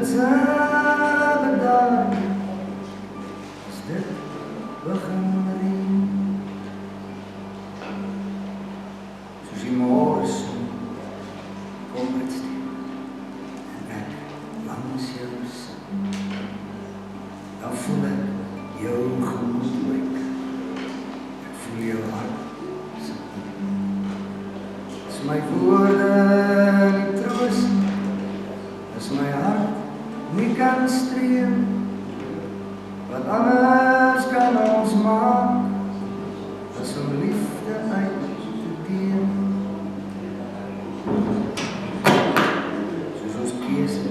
se bedaan, as dit begin reën, soos die môre son kom uitsteek, en ek langs jou sit, dan voel ek jou gemoed wyk, ek voel jou hart sit diep, is my woorde nie troost, as my hart nie kan streem, wat anders kan ons maak, as om liefde uit te deel, soos ons keuse,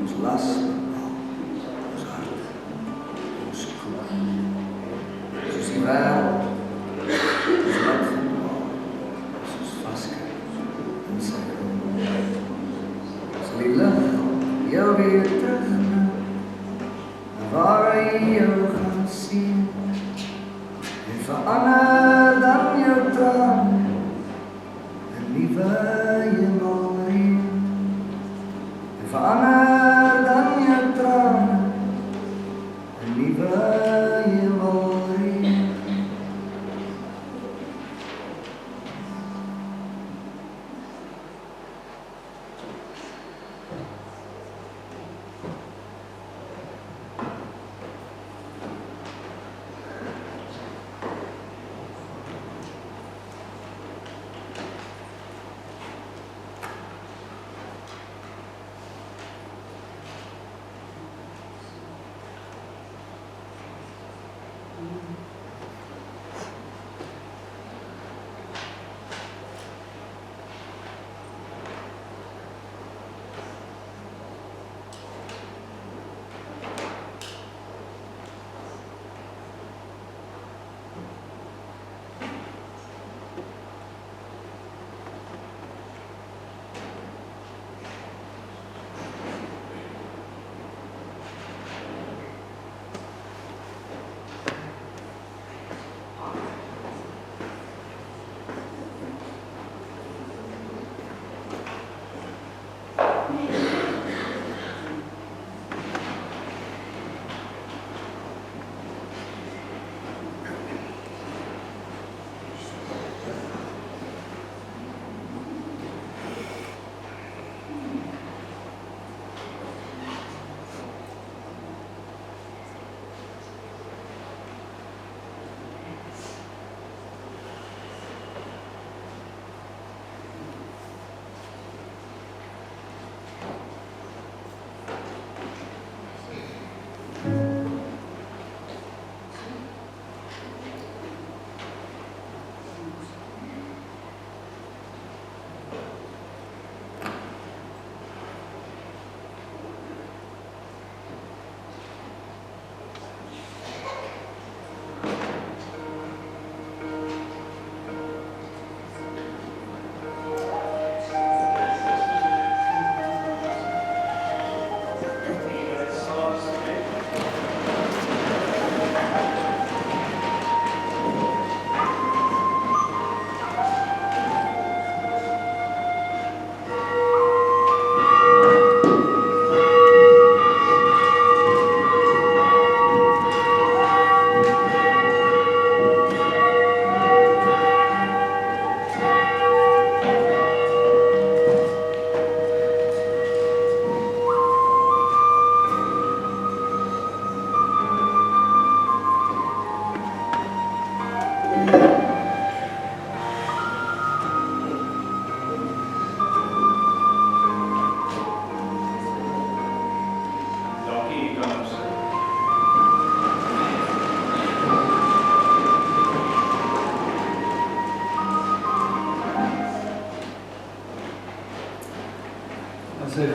ons las, ons hart, ons koek, soos die wêreld, ons wat vermaak, soos vaskyk in sy rol, sal die lig jou weer terugbring, en waar hy jou gaan sien, en verander dan jou traan, en liewe hemelreën, en verander dan jou traan, en liewe hemelreën.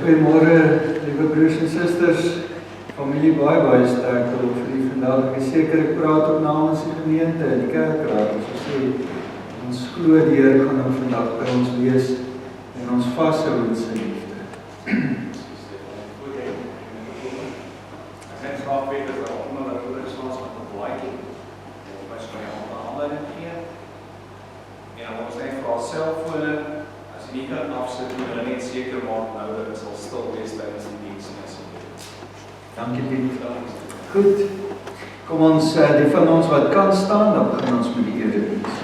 Goeiemôre, liewe broers en susters, familie baie sterkte op vir die vandag. Ek is seker ek praat ook namens die gemeente en die kerkraad. As ons sê, ons glo die Here gaan nou vandag by ons wees en ons vashou in sy liefde. Ek net graag weet dat daar onder dat hulle soms met 'n blaadjie of by so 'n aanleiding gee. En dan ons net vir ons selfone as nie kan afsit nie, hulle net seker maak nou dat hulle sal stil wees tydens die diens nie asseblief. Dankie Piet. Goed. Kom ons, die van ons wat kan staan, dan begin ons met die erediens.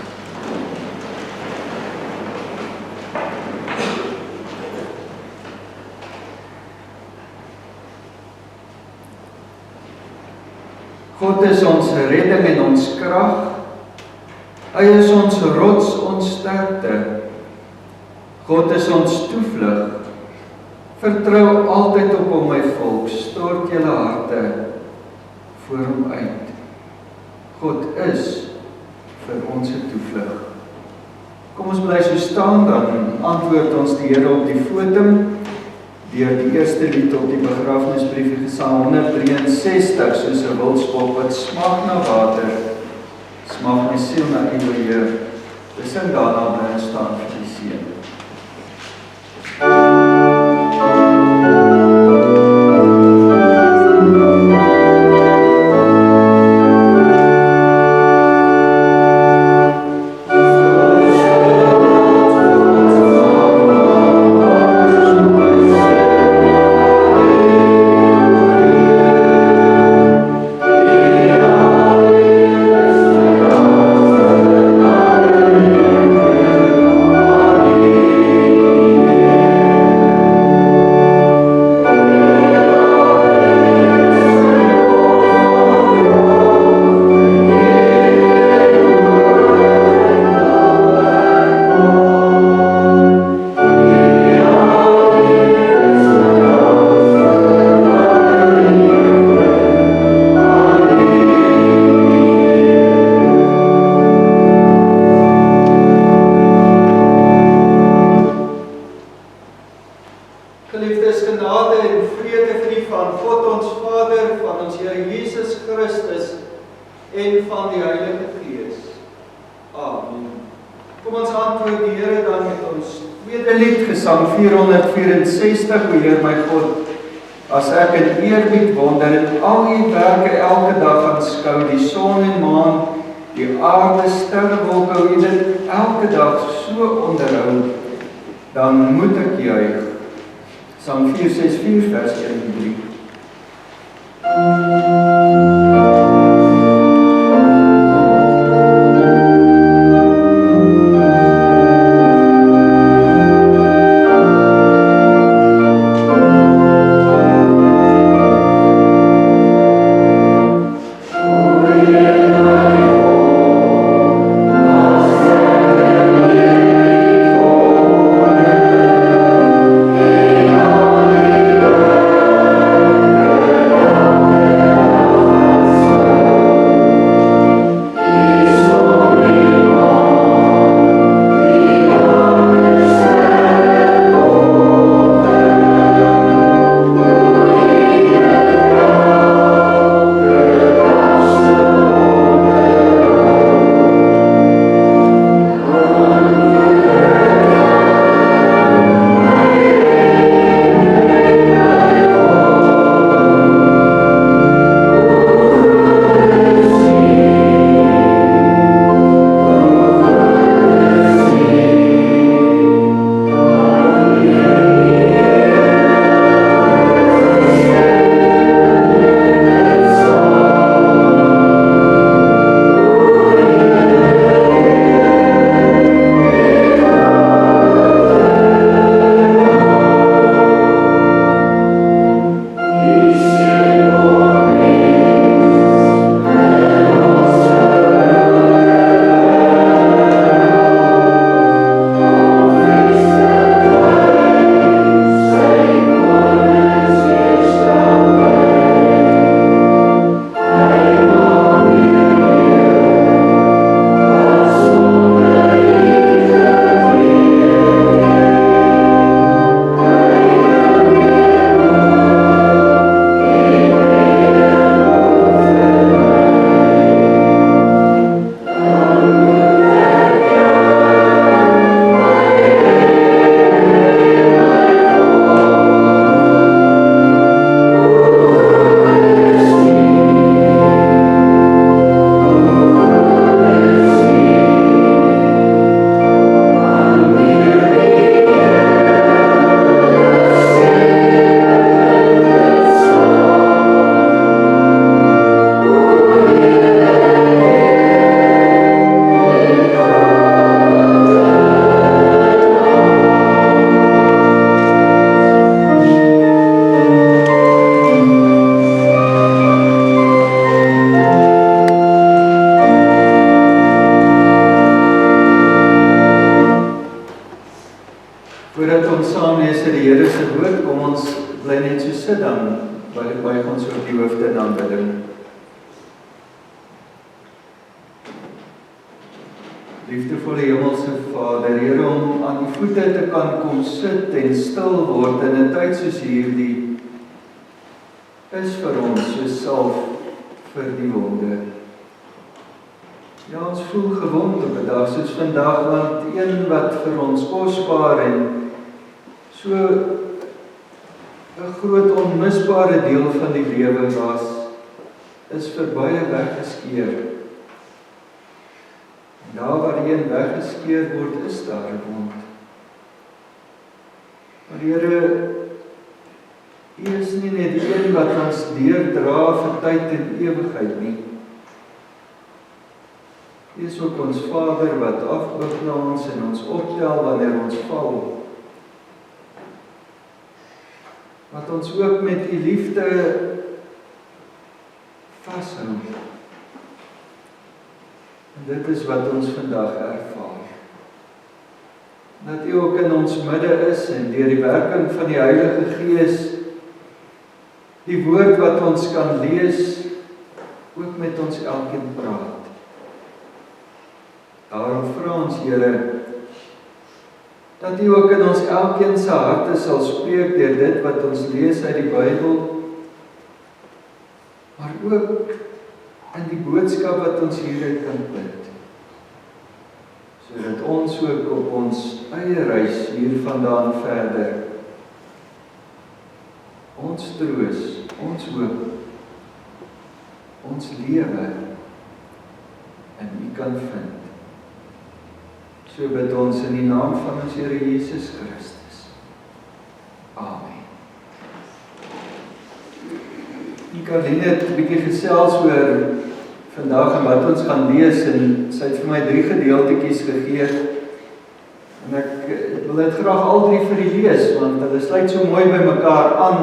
God is ons redding en ons krag. Hy is ons rots, ons sterkte. God is ons toevlug. Vertrou altyd op hom, my volk, stort julle harte voor hom uit. God is vir ons 'n toevlug. Kom ons bly so staan, dan antwoord ons die Here op die fotum deur die eerste lied op die begrafnisbrief, Psalm 163, soos 'n wildsbok wat smag na water, smag my siel na U, Heer. Dis en daarna bly ons staan vir die seën. Geliefdes, genade en vrede vir u van God ons Vader, van ons Here Jesus Christus en van die Heilige Gees. Amen. Kom ons antwoord die Here dan met ons tweede lied, Gesang 464, O Heer my God, as ek in eerbied wonder en al u werke elke dag aanskou, die son en maan, die aarde, sterrewolke, hoe u dit elke dag so onderhou, dan moet ek juig. Psalm 464 vers 1 en 3. saam lees uit die Here se woord, kom ons bly net so sit dan, buig ons op die hoofde in aanbidding. Liefdevolle Hemelse Vader, Here, om aan die voete te kan kom sit en stil word in 'n tyd soos hierdie, is vir ons so salf vir die wonde. Ja, ons voel gewond op 'n dag soos vandag, want een wat vir ons kosbaar en so 'n groot onmisbare deel van die lewe was, is verbye weggeskeer. Daar waar een weggeskeer word, is daar 'n wond. Maar Here, U is nie net die een wat ons deurdra vir tyd en ewigheid nie. U is ook ons Vader wat afboog na ons en ons optel wanneer ons val. Wat ons ook met U liefde vashou. En dit is wat ons vandag ervaar. Dat U ook in ons midde is en deur die werking van die Heilige Gees die woord wat ons kan lees, ook met ons elkeen praat. Daarom vra ons, Here, dat U ook in ons elkeen se harte sal spreek deur dit wat ons lees uit die Bybel, maar ook in die boodskap wat ons hieruit kan put, sodat ons ook op ons eie reis hiervandaan verder ons troos, ons hoop, ons lewe in U kan vind. So bid ons in die naam van ons Here Jesus Christus. Amen. Karline het 'n bietjie gesels oor vandag en wat ons gaan lees en sy het vir my 3 gedeeltetjies gegee. En ek wil dit graag al 3 vir u lees, want hulle sluit so mooi by mekaar aan.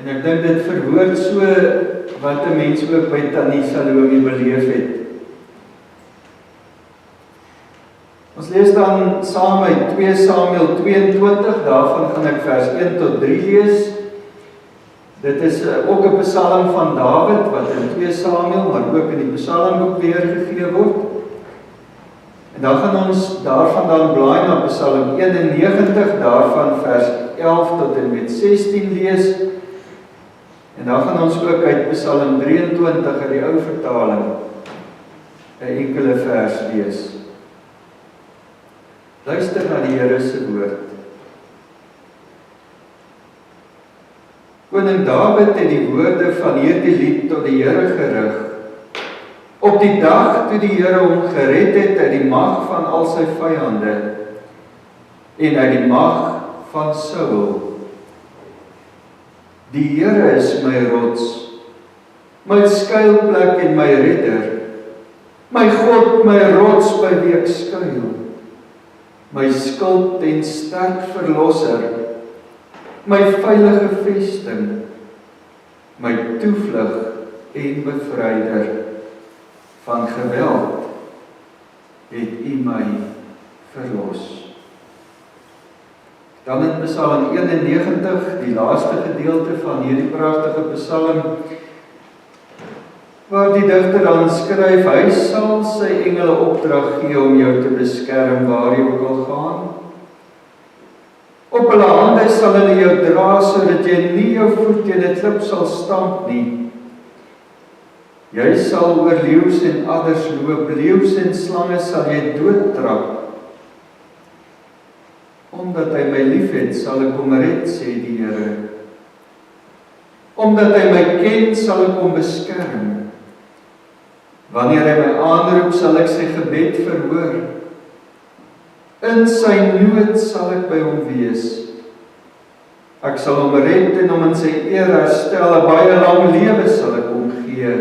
En ek dink dit verwoord so wat 'n mens ook by Tannie Salome beleef het. Ons lees dan saam uit 2 Samuel 22, daarvan gaan ek vers 1 tot 3 lees. Dit is ook 'n psalm van Dawid, wat in 2 Samuel, maar ook in die psalmboek weergegee word. En dan gaan ons daarvan dan blaai na Psalm 91, daarvan vers 11 tot en met 16 lees. En dan gaan ons ook uit Psalm 23 uit die ou vertaling 'n enkele vers lees. Luister na die Here se woord. Koning Dawid het die woorde van hierdie lied tot die Here gerig. Op die dag toe die Here hom gered het uit die mag van al sy vyande en uit die mag van Saul. Die Here is my rots, my skuilplek en my redder, my God, my rots by wie ek skuil, my skild en sterk verlosser, my veilige vesting, my toevlug en bevryder. Van geweld het U my verlos. Dan in Psalm 91, die laaste gedeelte van hierdie pragtige psalm, waar die digter dan skryf, hy sal sy engele opdrag gee om jou te beskerm waar jy ook al gaan. Op hulle hande sal hulle jou dra, sodat jy nie jou voet teen 'n klip sal stamp nie. Jy sal oor leeu's en adders loop, leeu's en slange sal jy doodtrap. Omdat hy my liefhet, sal ek hom red, sê die Here. Omdat hy my ken, sal ek hom beskerm. Wanneer hy my aanroep, sal ek sy gebed verhoor. In sy nood sal ek by hom wees. Ek sal hom red en hom in sy eer herstel, 'n baie lang lewe sal ek hom gee.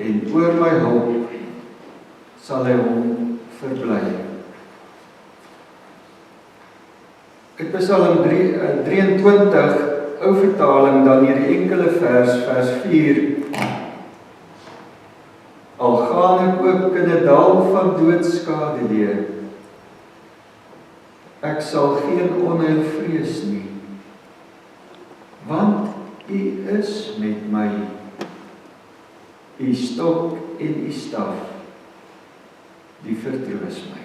En oor my hulp sal hy hom verbly. Uit Psalm 23, ou vertaling, dan hierdie enkele vers 4. Al gaan ek ook in 'n dal van doodskade deur, Ek sal geen onheil vrees nie, want U is met my. U stok en U staf, die vertroos my.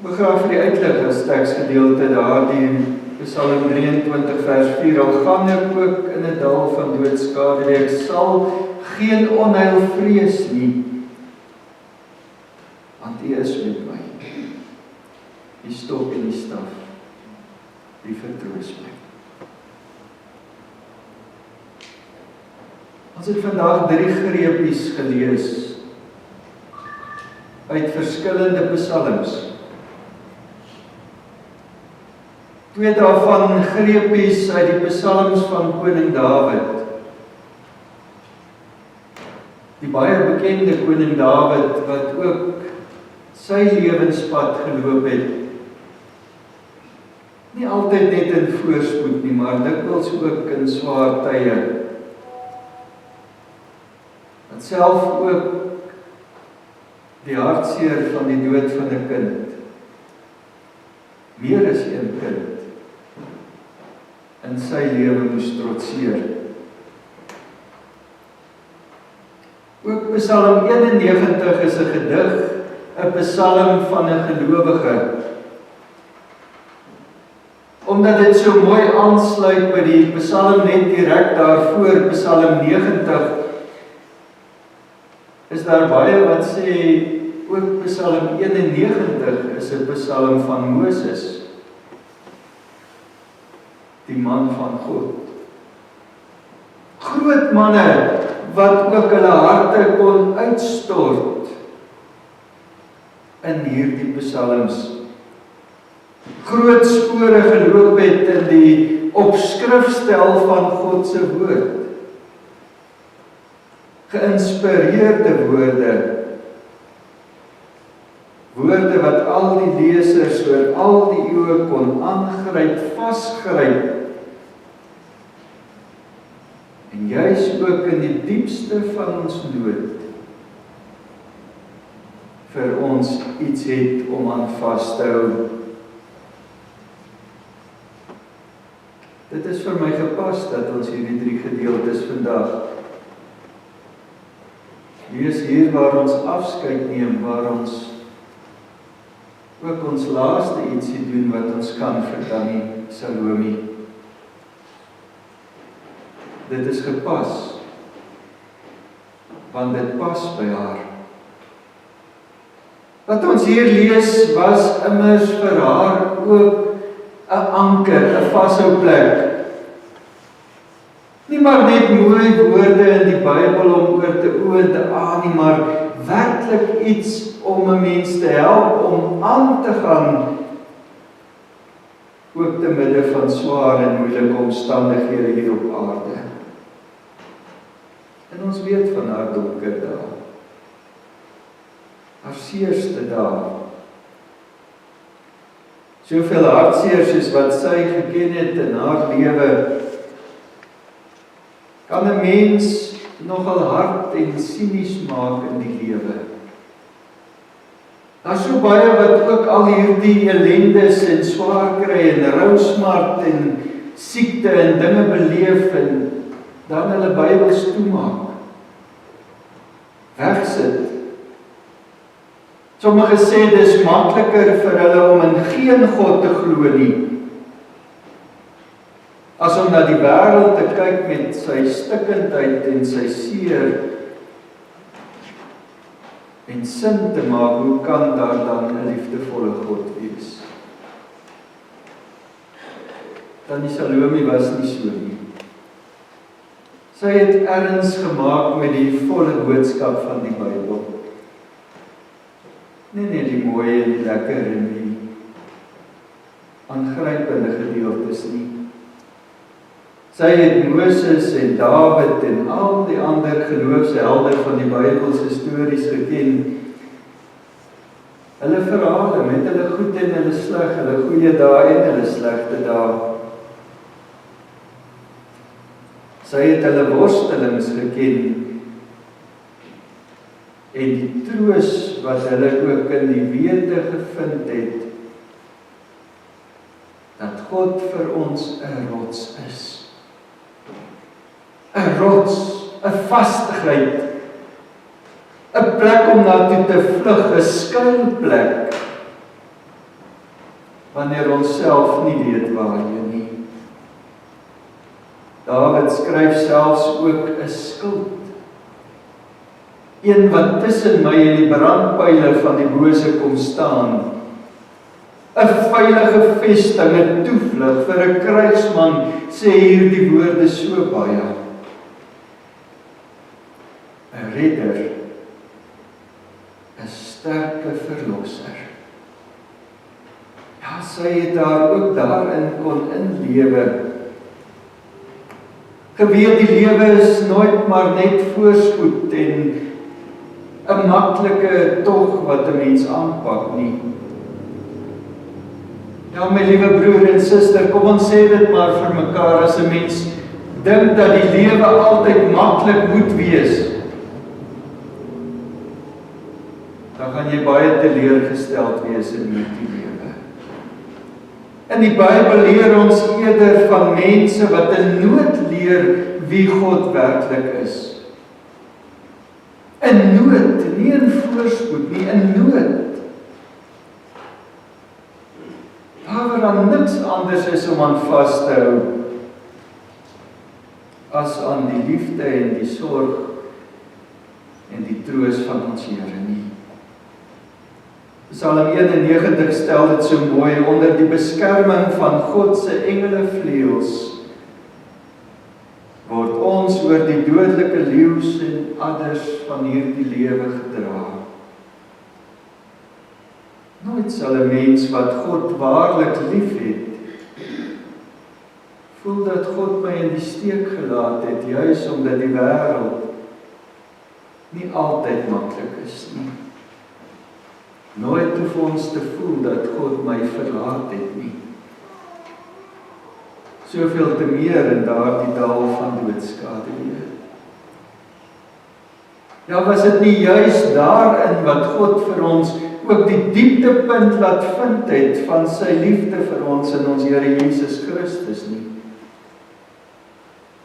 Ek graag vir die uitlig as teksgedeelte daardie Psalm 23 vers 4, al gaan ek ook in 'n dal van doodskade, ek sal geen onheil vrees nie, want U is met my. U stok en U staf, die vertroos my. Ons het vandag 3 greepies gelees uit verskillende psalms. 2 daarvan greepies uit die psalms van koning Dawid. Die baie bekende koning Dawid wat ook sy lewenspad geloop het. Nie altyd net in voorspoed nie, maar dikwels ook in swaar tye. Wat self ook die hartseer van die dood van 'n kind, meer as een kind, in sy lewe moes trotseer. Ook Psalm 91 is 'n gedig, 'n psalm van 'n gelowige. Omdat dit so mooi aansluit by die psalm net direk daarvoor, Psalm 90, is daar baie wat sê, ook Psalm 91 is 'n psalm van Moses, die man van God. Groot manne wat ook hulle harte kon uitstort in hierdie psalms. Groot spore geloop het in die opskrifstel van God se woord. Geïnspireerde woorde. Woorde wat al die lesers oor al die eeue kon aangryp, vasgryp. En juis ook in die diepste van ons nood vir ons iets het om aan vas te hou. Dit is vir my gepas dat ons hierdie 3 gedeeltes vandag lees, hier waar ons afskeid neem, waar ons ook ons laaste ietsie doen wat ons kan vir Tannie Salome. Dit is gepas, want dit pas by haar. Wat ons hier lees was immers vir haar ook 'n anker, 'n vashouplek. Nie maar net mooi woorde in die Bybel om oor te oor te aan nie, maar werklik iets om 'n mens te help om aan te gaan, ook te midde van swaar en moeilike omstandighede hier op aarde. En ons weet van haar donker dae, haar seerste dae. Soveel hartseer soos wat sy geken het in haar lewe, kan 'n mens nogal hard en sinies maak in die lewe. Daar's so baie wat ook al hierdie ellendes en swaar kry en rousmart en siekte en dinge beleef en dan hulle Bybels toemaak. Wegsit. Sommige sê dis makliker vir hulle om in geen God te glo nie, as om na die wêreld te kyk met sy stikkendheid en sy seer en sin te maak, hoe kan daar dan 'n liefdevolle God wees? Tannie Salome was nie so nie. Sy het erns gemaak met die volle boodskap van die Bybel. Nie die mooi en die lekker en die aangrypende gedeeltes nie. Sy het Moses en Dawid en al die ander geloofshelde van die Bybelse stories geken. Hulle verhale met hulle goed en hulle sleg, hulle goeie dae en hulle slegte dae. Sy het hulle worstelings geken en die troos wat hulle ook in die wete gevind het God vir ons 'n rots is. 'n Rots, 'n vastigheid, 'n plek om na toe te vlug, 'n skuilplek, wanneer ons self nie weet waarheen nie. Dawid skryf selfs ook 'n skild, een wat tussen my en die brandpyle van die bose kom staan, 'n veilige vesting, 'n toevlug vir 'n krygsman, sê hier die woorde so baie. 'n Redder, 'n sterke verlosser. Ja, sy het daar ook daarin kon inlewe. Geweet die lewe is nooit maar net voorspoed en 'n maklike tog wat 'n mens aanpak nie. Ja, my liewe broer en suster, kom ons sê dit maar vir mekaar, as 'n mens dink dat die lewe altyd maklik moet wees, dan gaan jy baie teleurgesteld wees in hierdie lewe. In die Bybel leer ons eerder van mense wat in nood leer wie God werklik is. In nood, nie in voorspoed nie, in nood. Daar dan niks anders is om aan vas te hou as aan die liefde en die sorg en die troos van ons Here nie. Psalm 91 stel dit so mooi: onder die beskerming van God se engelevleuels word ons oor die dodelike leeu's en adders van hierdie lewe gedra. Nooit sal 'n mens wat God waarlik liefhet, voel dat God my in die steek gelaat het, juis omdat die wêreld nie altyd maklik is nie. Nooit hoef ons te voel dat God my verlaat het nie. Soveel te meer in daardie dal van doodskaduwee. Ja, was dit nie juis daarin wat God vir ons ook die dieptepunt laat vind het van sy liefde vir ons in ons Here Jesus Christus nie?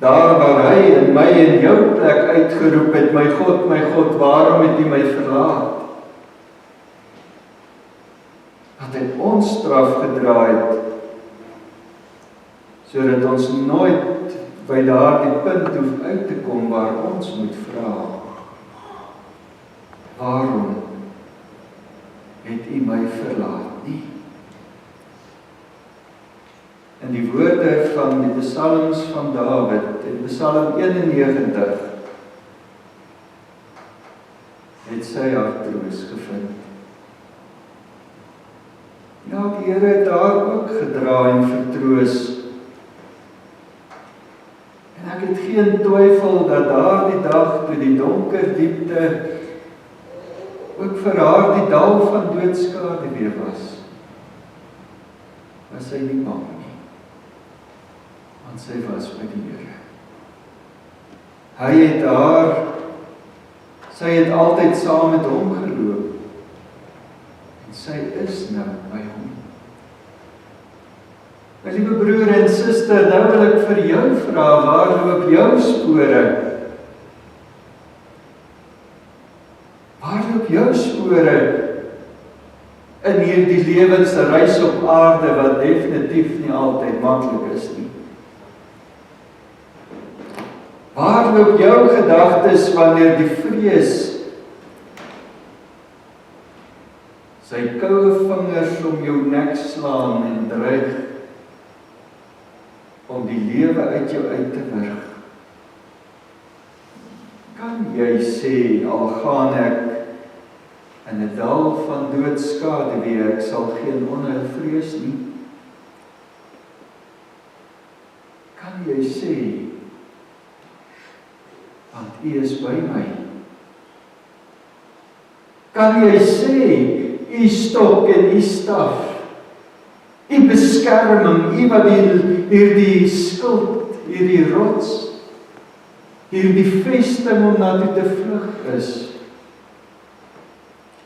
Daar waar hy in my en jou plek uitgeroep het: my God, waarom het U my verlaat? Dat hy ons straf gedra het, sodat ons nooit by daardie punt hoef uit te kom waar ons moet vra: waarom het U my verlaat nie? In die woorde van die psalms van Dawid, in Psalm 91, het sy haar troos gevind. Ja, die Here het daar ook gedra en vertroos. En ek het geen twyfel dat daardie dag, toe die donker diepte ook vir haar die dal van doodskaduwee was sy nie bang nie, want sy was by die Here. Hy het haar, sy het altyd saam met hom geloop, en sy is nou by hom. My liewe broer en suster, nou wil ek vir jou vra, waar loop jou spore? Waar loop jou spore in hierdie lewensreis op aarde, wat definitief nie altyd maklik is nie? Waar loop jou gedagtes wanneer die vrees sy koue vingers om jou nek slaan en dreig om die lewe uit jou uit te wurg? Kan jy sê, al gaan ek in 'n dal van doodskaduwee, ek sal geen onheil vrees nie? Kan jy sê, want U is by my? Kan jy sê, U stok en U staf, U beskerming, U wat hierdie skild, hierdie rots, hierdie vesting om na toe te vlug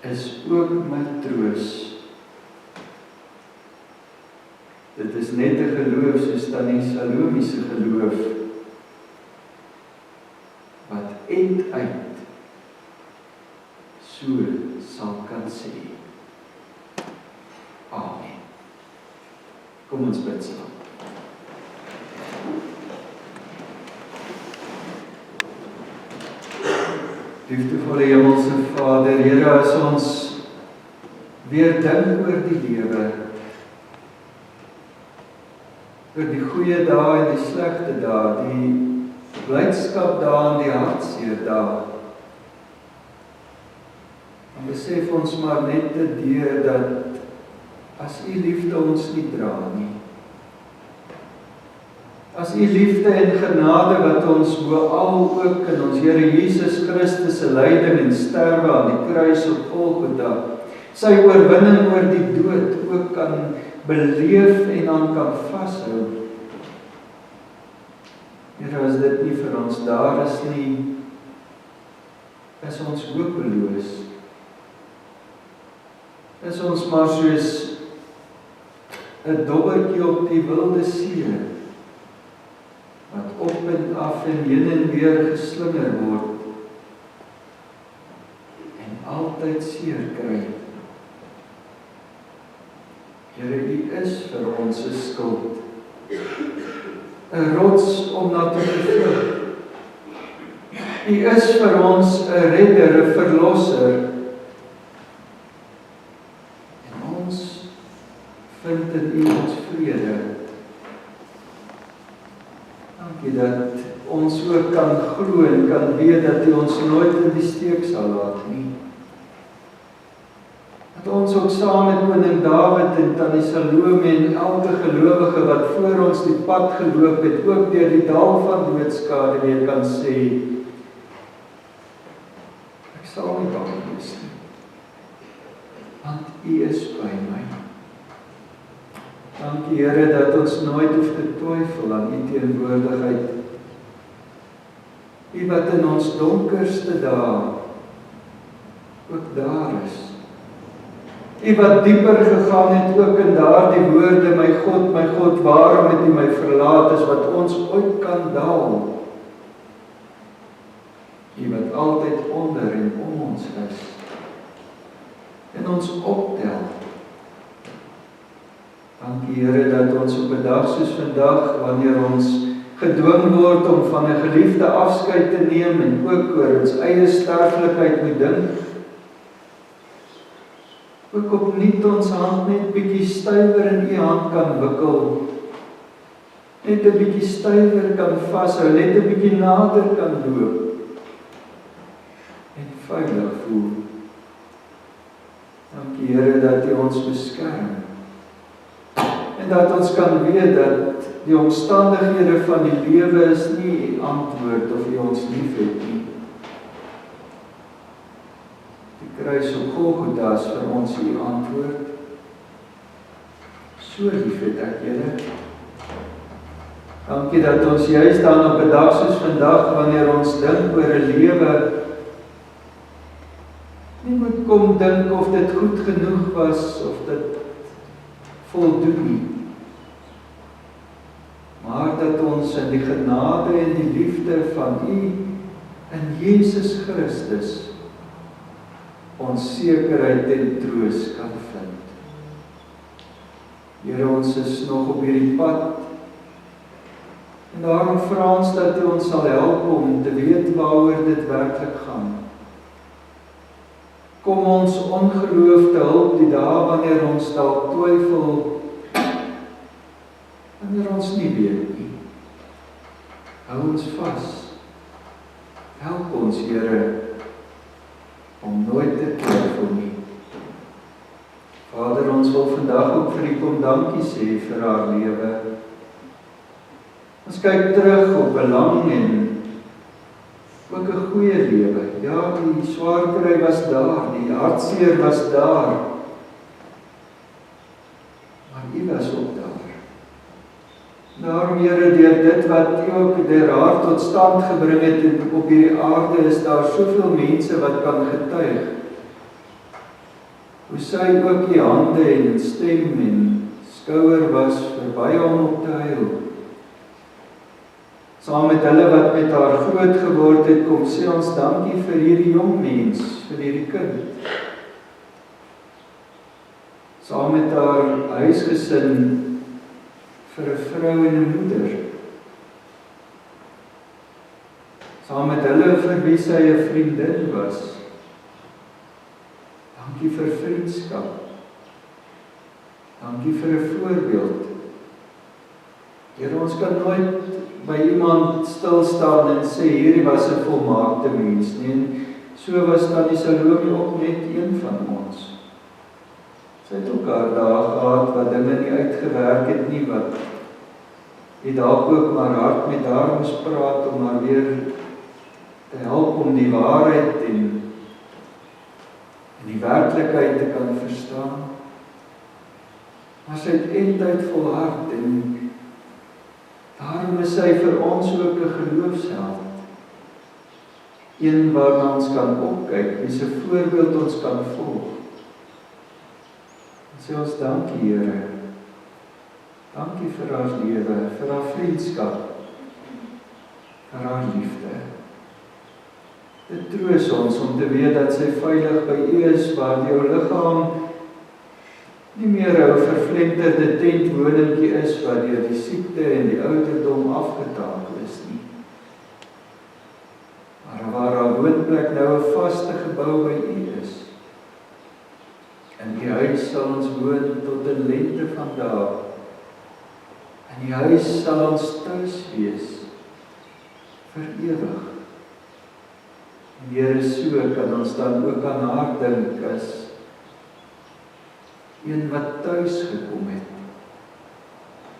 is ook my troos. Dit is net 'n geloof soos Tannie Salome se geloof, wat end uit so sal kan sê. Amen. Kom ons bid saam. Liefdevolle Hemelse Vader, Here, as ons weer dink oor die lewe, oor die goeie dae en die slegte dae, die blydskap dae en die hartseer dae, dan besef ons maar net te deur dat as U liefde ons nie dra nie, as U liefde en genade wat ons boal ook in ons Here Jesus Christus se lyding en sterwe aan die kruis op Golgotha, sy oorwinning oor die dood ook kan beleef en aan kan vashou. Here, as dit nie vir ons daar is nie, is ons hopeloos. Is ons maar soos 'n dobbertjie op die wilde see, wat op en af en heen en weer geslinger word, en altyd seer kry. Here, U is vir ons 'n skild, 'n rots om na te vlug. U is vir ons 'n redder, 'n verlosser. En ons vind in U ons vrede. Dankie dat ons ook kan glo en kan weet dat U ons nooit in die steek sal laat nie. Dat ons ook saam met koning Dawid en Tannie Salome en elke gelowige wat voor ons die pad geloop het, ook deur die dal van doodskade weer kan sê, ek sal nie bang wees nie, want U is by my. Dankie Here dat ons nooit hoef te twyfel aan U teenwoordigheid. U wat in ons donkerste dae ook daar is. U wat dieper gegaan het ook in daardie woorde, my God, waarom het U my verlaat, is wat ons ooit kan daal. U wat altyd onder en om ons is, en ons optel. Dankie Here dat ons op 'n dag soos vandag, wanneer ons gedwing word om van 'n geliefde afskeid te neem en ook oor ons eie sterflikheid moet dink, ook opnuut ons hand net bietjie stywer in U hand kan wikkel, net 'n bietjie stywer kan vashou, net 'n bietjie nader kan loop en veilig voel. Dankie Here dat U ons beskerm en dat ons kan weet dat die omstandighede van die lewe is nie antwoord of U ons liefhet nie. Die kruis op Golgotha is vir ons U antwoord. So liefhet ek Here. Dankie dat ons juist dan op 'n dag soos vandag, wanneer ons dink oor 'n lewe, nie moet kom dink of dit goed genoeg was of dit voldoen nie. Maar dat ons in die genade en die liefde van U in Jesus Christus ons sekerheid en troos kan vind. Here, ons is nog op hierdie pad en daarom vra ons dat U ons sal help om te weet waaroor dit werklik gaan. Kom ons ongeloof te hulp die dae wanneer ons dalk twyfel, wanneer ons nie weet nie. Hou ons vas. Help ons, Here, om nooit te twyfel nie. Vader, ons wil vandag ook vir U kom dankie sê vir haar lewe. Ons kyk terug op 'n lang en ook 'n goeie lewe. Ja, die swaar kry was daar, die hartseer was daar. Maar U was ook daar. Daarom, Here, deur dit wat U ook deur haar tot stand gebring het en op hierdie aarde, is daar soveel mense wat kan getuig hoe sy ook U hande en stem en skouer was verby hom op te huil. Saam met hulle wat met haar groot geword het, kom sê ons dankie vir hierdie jong mens, vir hierdie kind. Saam met haar huisgesin, vir 'n vrou en 'n moeder. Saam met hulle vir wie sy 'n vriendin was. Dankie vir vriendskap. Dankie vir 'n voorbeeld. Here, ons kan nooit by iemand stil staan en sê hierdie was 'n volmaakte mens nie. En so was Tannie Salome ook net een van ons. Sy het ook haar dae gehad wat dinge nie uitgewerk het nie, wat die dalk ook maar hard met haar moes praat om haar weer te help om die waarheid en die werklikheid te kan verstaan. Maar sy het eintlik volhard en daarom is sy vir ons ook 'n geloofsheld. Een waarna ons kan opkyk, wie se voorbeeld ons kan volg. En sê ons dankie, Here. Dankie vir haar lewe, vir haar vriendskap, vir haar liefde. Dit troos ons om te weet dat sy veilig by U is, waar jou liggaam nie meer 'n vervlenterde tentwoningkie is wat deur die siekte en die ouderdom afgetakel is nie. Maar waar haar woonplek nou 'n vaste gebou by U is. In die huis sal ons woon tot 'n lengte van dae. In die huis sal ons tuis wees vir ewig. En Here, so kan ons dan ook aan haar dink as een wat tuis gekom het.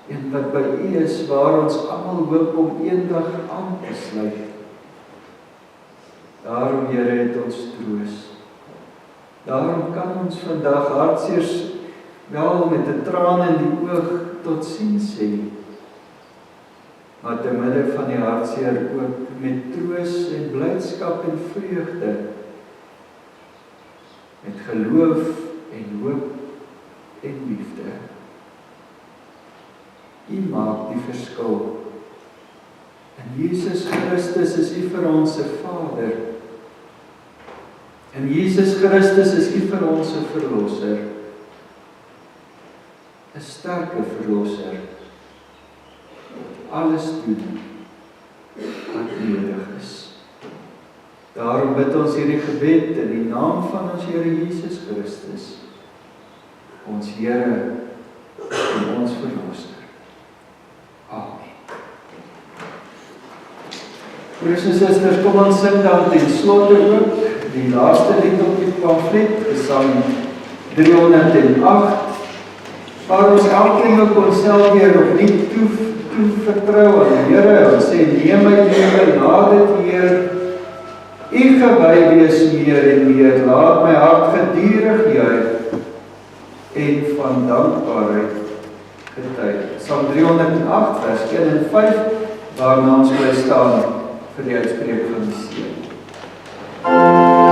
Een wat by U is, waar ons almal hoop om eendag aan te sluit. Daarom, Here, het ons troos. Daarom kan ons vandag hartseer wel met 'n traan in die oog totsiens sê. Maar te midde van die hartseer ook met troos en blydskap en vreugde. Met geloof en hoop en liefde. U maak die verskil. En Jesus Christus is U vir ons se Vader. En Jesus Christus is U vir ons se Verlosser. 'n sterke Verlosser. Alles doen wat nodig is. Daarom bid ons hierdie gebed in die naam van ons Here Jesus Christus, ons Here en ons Verlosser. Amen. Broers en susters, kom ons sing dan ten slotte ook die laaste lied op die pamflet, Gesang 308, waar ons elkeen ook onsself weer opnuut vertrou aan die Here. Ons sê, neem my lewe, laat dit Heer, U gewy wees meer en meer, laat my hart gedurig juig en van dankbaarheid getuig. Psalm 308 vers 1 en 5, waarna ons bly staan vir die uitspreek van die seën. Amen.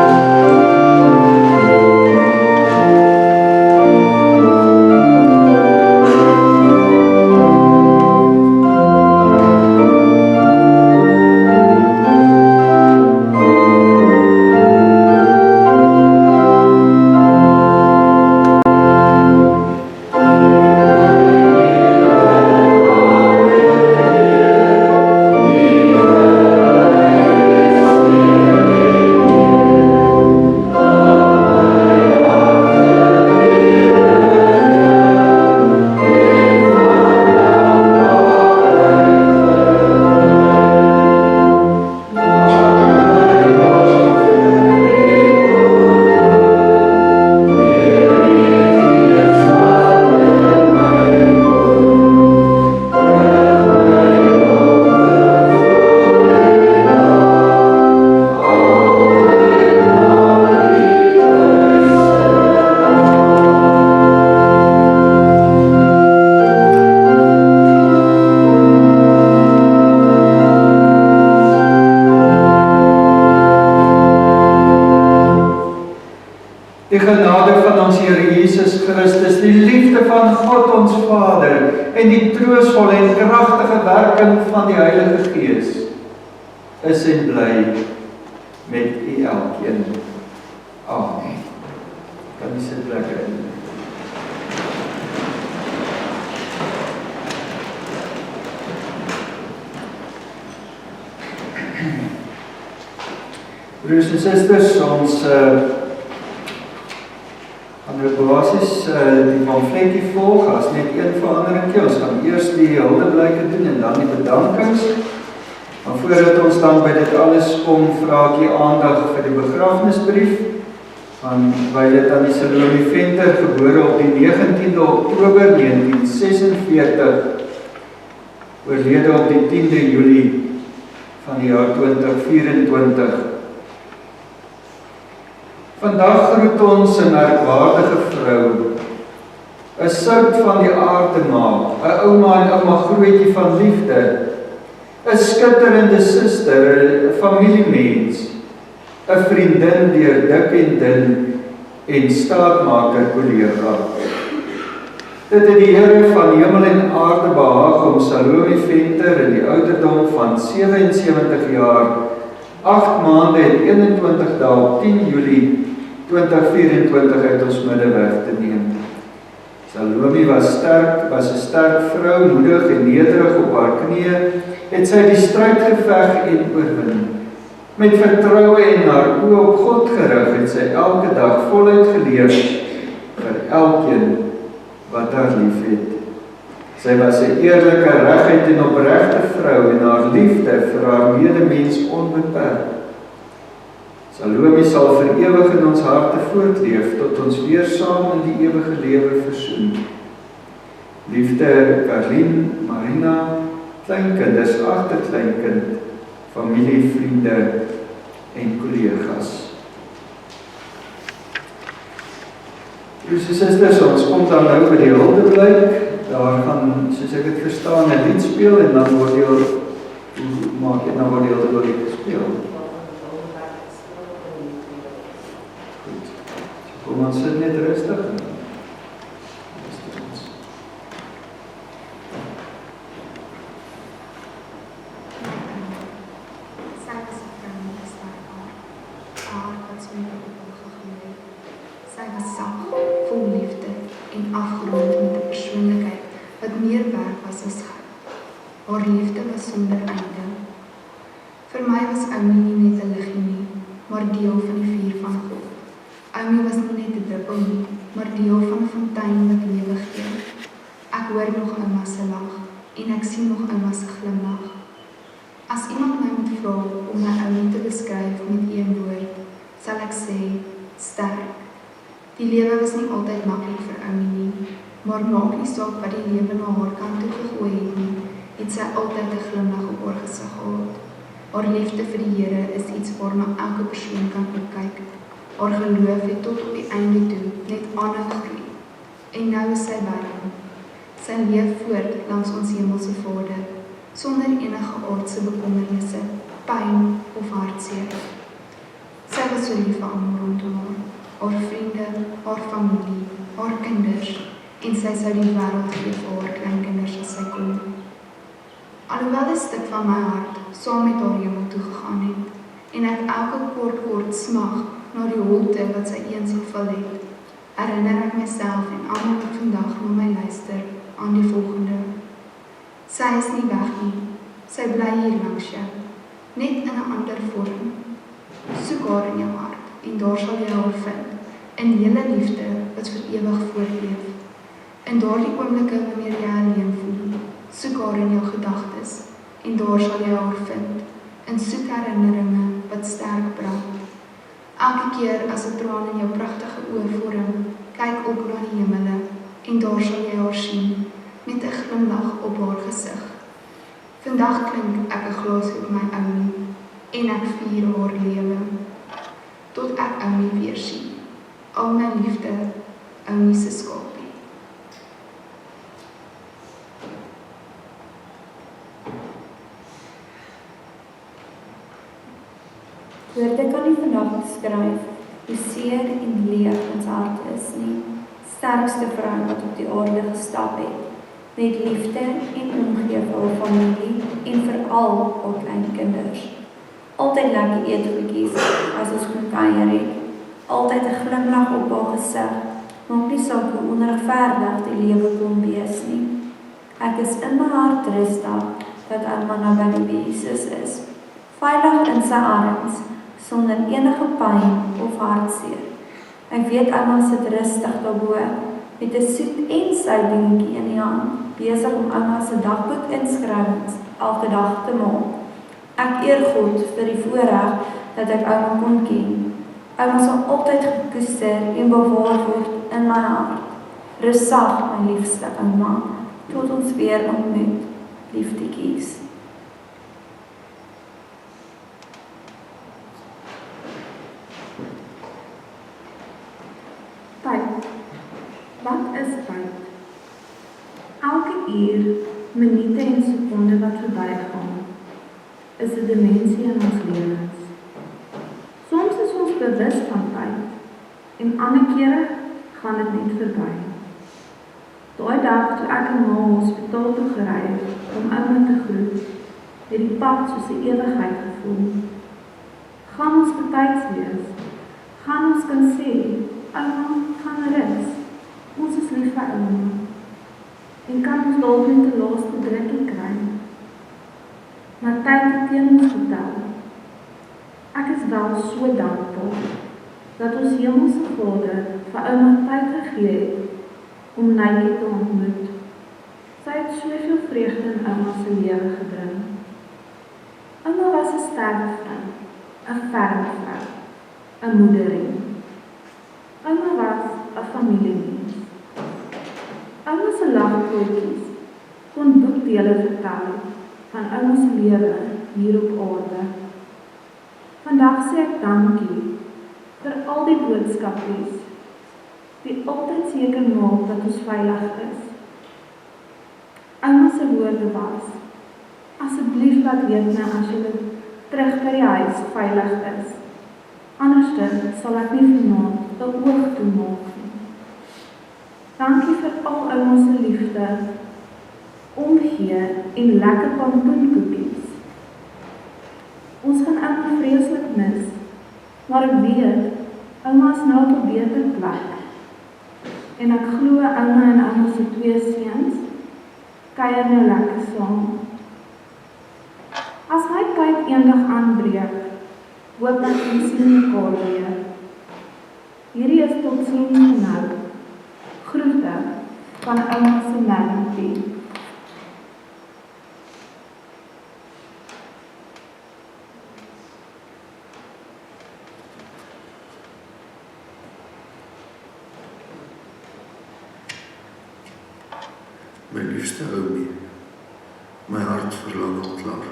Die genade van ons Here Jesus Christus, die liefde van God ons Vader en die troostvolle en kragtige werking van die Heilige Gees is en bly met u elkeen. Amen. Kan u sit plekke in. Broers en susters, ons gaan nou basis die pamfletjie volg as net een veranderingkie. Ons gaan eers die huldeblyke doen en dan die bedankings. Maar voordat ons dan by dit alles kom, vra ek die aandag vir die begrafnisbrief van Violet Annie Salome Venter, gebore op die 19de Oktober 1946, oorlede op die 10de Julie van die jaar 2024. Vandag groet ons 'n merkwaardige vrou, 'n sout van die aarde maak, 'n ouma en ouma grootjie van liefde, 'n skitterende suster, 'n familiemens, 'n vriendin deur dik en dun en staatmaker kollega. Dit het die Here van hemel en aarde behaag om Salome Venter in die ouderdom van 77 jaar, 8 maande en 21 dae op 10 Julie 2024 uit ons midde weg te neem. Salome was 'n sterk vrou, moedig en nederig op haar knieë, het sy die stryd geveg en oorwin. Met vertroue en haar oë op God gerig, het sy elke dag voluit geleef vir elkeen wat haar liefhet. Sy was 'n eerlike, regheid en opregte vrou en haar liefde vir haar medemens onbeperk. Salome sal vir ewig in ons harte voortleef tot ons weer saam in die ewige lewe versoen. Liefde Karin, Marina, kleinkinders, agterkleinkind, familie, vriende en kollegas. Broers en susters, ons kom dan nou by die huldeblyk. Daar gaan, soos ek dit verstaan, 'n lied speel en dan word die huldeblyk gespeel. Goed. Kom ons sit net rustig. Sy was sag, vol liefde en afgerond met 'n persoonlikheid wat meer werd was as geld. Haar liefde was sonder einde. Vir my was Oumi nie net 'n liggie nie, maar deel van die vuur van God. Oumi was nie net 'n druppel nie, maar deel van 'n fontein wat lewe gee. Ek hoor nog Ouma se lag en ek sien nog Ouma se glimlag. As iemand my moet vra om my Oumi te beskryf met een woord, sal ek sê sterk. Die lewe was nie altyd maklik vir Oumi nie, maar maak nie saak wat die lewe na haar kant toe gegooi het nie, het sy altyd 'n glimlag op haar gesig gehad. Haar liefde vir die Here is iets waarna elke persoon kan opkyk. Haar geloof het tot op die einde toe net aanhou groei. En nou is sy by hom. Sy leef voort langs ons hemelse Vader, sonder enige aardse bekommernisse, pyn of hartseer. Sy was so lief vir almal rondom haar. Haar vriende, haar familie, haar kinders, en sy sou die wêreld gee vir haar kleinkinders as sy kon. Alhoewel 'n stuk van my hart saam met haar hemel toe gegaan het, en ek elke kort smag na die holte wat sy eens gevul het, herinner ek myself en almal wat vandag na my luister aan die volgende. Sy is nie weg nie, sy bly hier langs jou, net in 'n ander vorm. Soek haar in jou hart, en daar sal jy haar vind, in hele liefde wat vir ewig voortleef. In daardie oomblikke wanneer jy alleen voel, soek haar in jou gedagtes, en daar sal jy haar vind, in soek herinneringe wat sterk brand. Elke keer as 'n traan in jou pragtige oë vorm, kyk op na die hemele, en daar sal jy haar sien, met 'n glimlag op haar gesig. Vandag klink ek 'n glas op my Oumi, en ek vier haar lewe, tot ek Oumi weer sien. Al my liefde, Oumi se skapie. Woorde kan nie vandag beskryf hoe seer en leeg ons hart is nie. Sterkste vrou wat op die aarde gestap het, met liefde en omgee vir haar familie en veral haar kleinkinders. Altyd lekker eetgoedjies as ons kon kuier het, altyd 'n glimlag op haar gesig, maak nie saak hoe onregverdig die lewe kon wees nie. Ek is in my hart rustig dat ouma naby die Jesus is, veilig in sy arms, sonder enige pyn of hartseer. Ek weet ouma sit rustig daarbo, met 'n soet en sout dingetjie in die hand, besig om ouma se dagboek-inskrywings elke dag te maak. Ek eer God vir die voorreg dat ek ouma kon ken. Ouma sal altyd gekoester en bewaar word in my hart. Rus sag, my liefste ouma, tot ons weer ontmoet, liefdetjies. Tyd. Wat is tyd? Elke uur, minute en sekonde wat verbygaan, is 'n dimensie in ons lewens. Soms is ons bewus van tyd, en ander kere gaan dit net verby. Daai dag toe ek en ma hospitaal toe gery het om ouma te groet, het die pad soos 'n ewigheid gevoel. Gaan ons betyds wees? Gaan ons kan sê, ouma, gaan rus. Ons is lief vir ouma. En kan ons dalk net die laaste drukkie kry? Maar tyd het teen ons getel. Ek is wel so dankbaar dat ons hemelse Vader vir ouma tyd gegee het om Nytjie te ontmoet. Sy het soveel vreugde in ouma se lewe gebring. Ouma was 'n sterk vrou, 'n ferme vrou, 'n moederin. Ouma was 'n familiemens. Ouma se lagkootjies kon boekdele vertel van ouma se lewe hier op aarde. Vandag sê ek dankie vir al die boodskapies die altyd seker maak dat ons veilig is. Ouma se woorde was: asseblief laat weet my as jy terug by die huis veilig is. Anderste sal ek nie vanaand 'n oog toemaak nie. Dankie vir al ouma se liefde, omgee en lekker pampoenkoekies. Ons gaan ouma vreeslik mis, maar ek weet, ouma is nou op 'n beter plek. En ek glo ouma en ouma se 2 seuns kuier nou lekker saam. As my tyd eendag aanbreek, hoop ek ons sien mekaar weer. Hierdie is totsiens nou. Groete van ouma se Melanie. My liefste oumie, my hart verlang al klaar.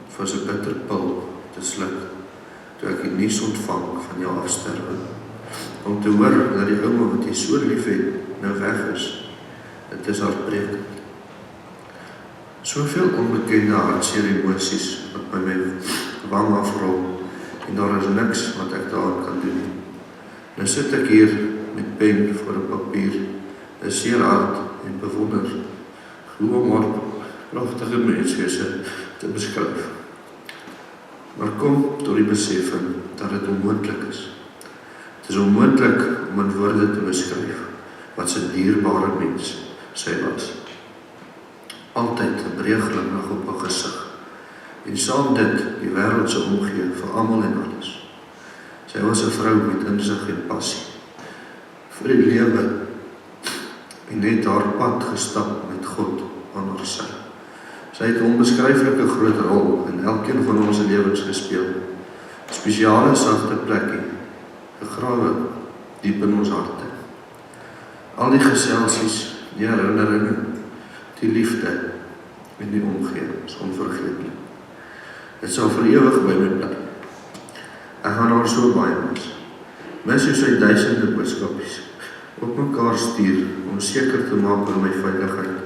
Het was 'n bitter pil te sluk, toe ek die nuus ontvang van jou afsterwe. Om te hoor dat die ouma wat jy so lief het, nou weg is, dit is hartbrekend. Soveel onbekende hartseer emosies wat by my wang afrol, en daar is niks wat ek daaraan kan doen. Nou sit ek hier met pen voor 'n papier, 'n seer hart en bewonder hoe om haar pragtige menswese te beskryf. Maar kom tot die besefing dat dit onmoontlik is. Het is onmoontlik om in woorde te beskryf wat 'n dierbare mens sy was. Altyd 'n breë glimlag op haar gesig, en saam dit die wêreld se omgee vir almal en alles. Sy was 'n vrou met insig en passie vir die lewe, en het haar pad gestap met God aan haar sy. Sy het 'n onbeskryflike groot rol in elkeen van ons lewens gespeel. Spesiale sagte plekkie, gegrawe diep in ons harte. Al die geselsies, die herinneringe, die liefde en die omgee is onvergeetlik. Dit sal vir ewig by my bly. Ek gaan haar so baie mis. Mis hoe sy duisende boodskapies op mekaar stuur om seker te maak oor my veiligheid.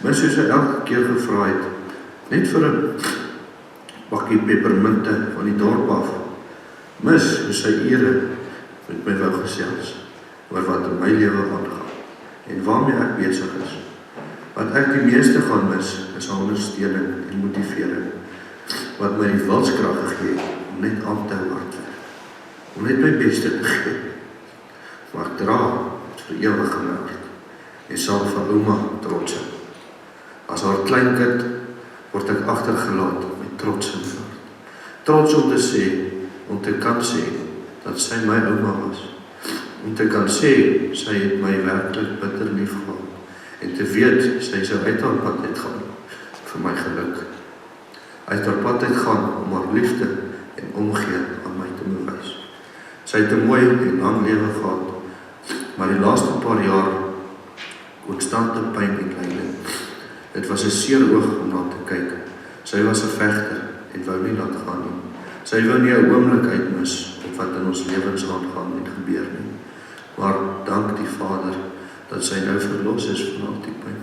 Mis hoe sy elke keer gevra het, net vir 'n bakkie pepermunte van die dorp af, mis hoe sy ure met my wou gesels oor wat in my lewe aangaan en waarmee ek besig is. Wat ek die meeste gaan mis is haar ondersteuning en motivering, wat my die wilskrag gegee het om net aan te hou hardwerk, om net my beste te gee. Maar ek dra het vir ewig in my hart en sal vir ouma trots hou. As haar kleinkind word ek agtergelaat met trots in my hart. Trots om te sê, om te kan sê dat sy my ouma was. Om te kan sê, sy het my werklik bitter lief gehad. En te weet, sy sou uit haar pad uitgaan vir my geluk. Uit haar pad uitgaan om haar liefde en omgee aan my te bewys. Sy het 'n mooi en lang lewe gehad, maar die laaste paar jaar konstante pyn en lyding. Dit was 'n seer oog om na te kyk. Sy was 'n vegter en wou nie laat gaan nie. Sy wou nie 'n oomblik uitmis op wat in ons lewens aangaan en gebeur nie. Maar dank die Vader dat sy nou verlos is van al die pyn.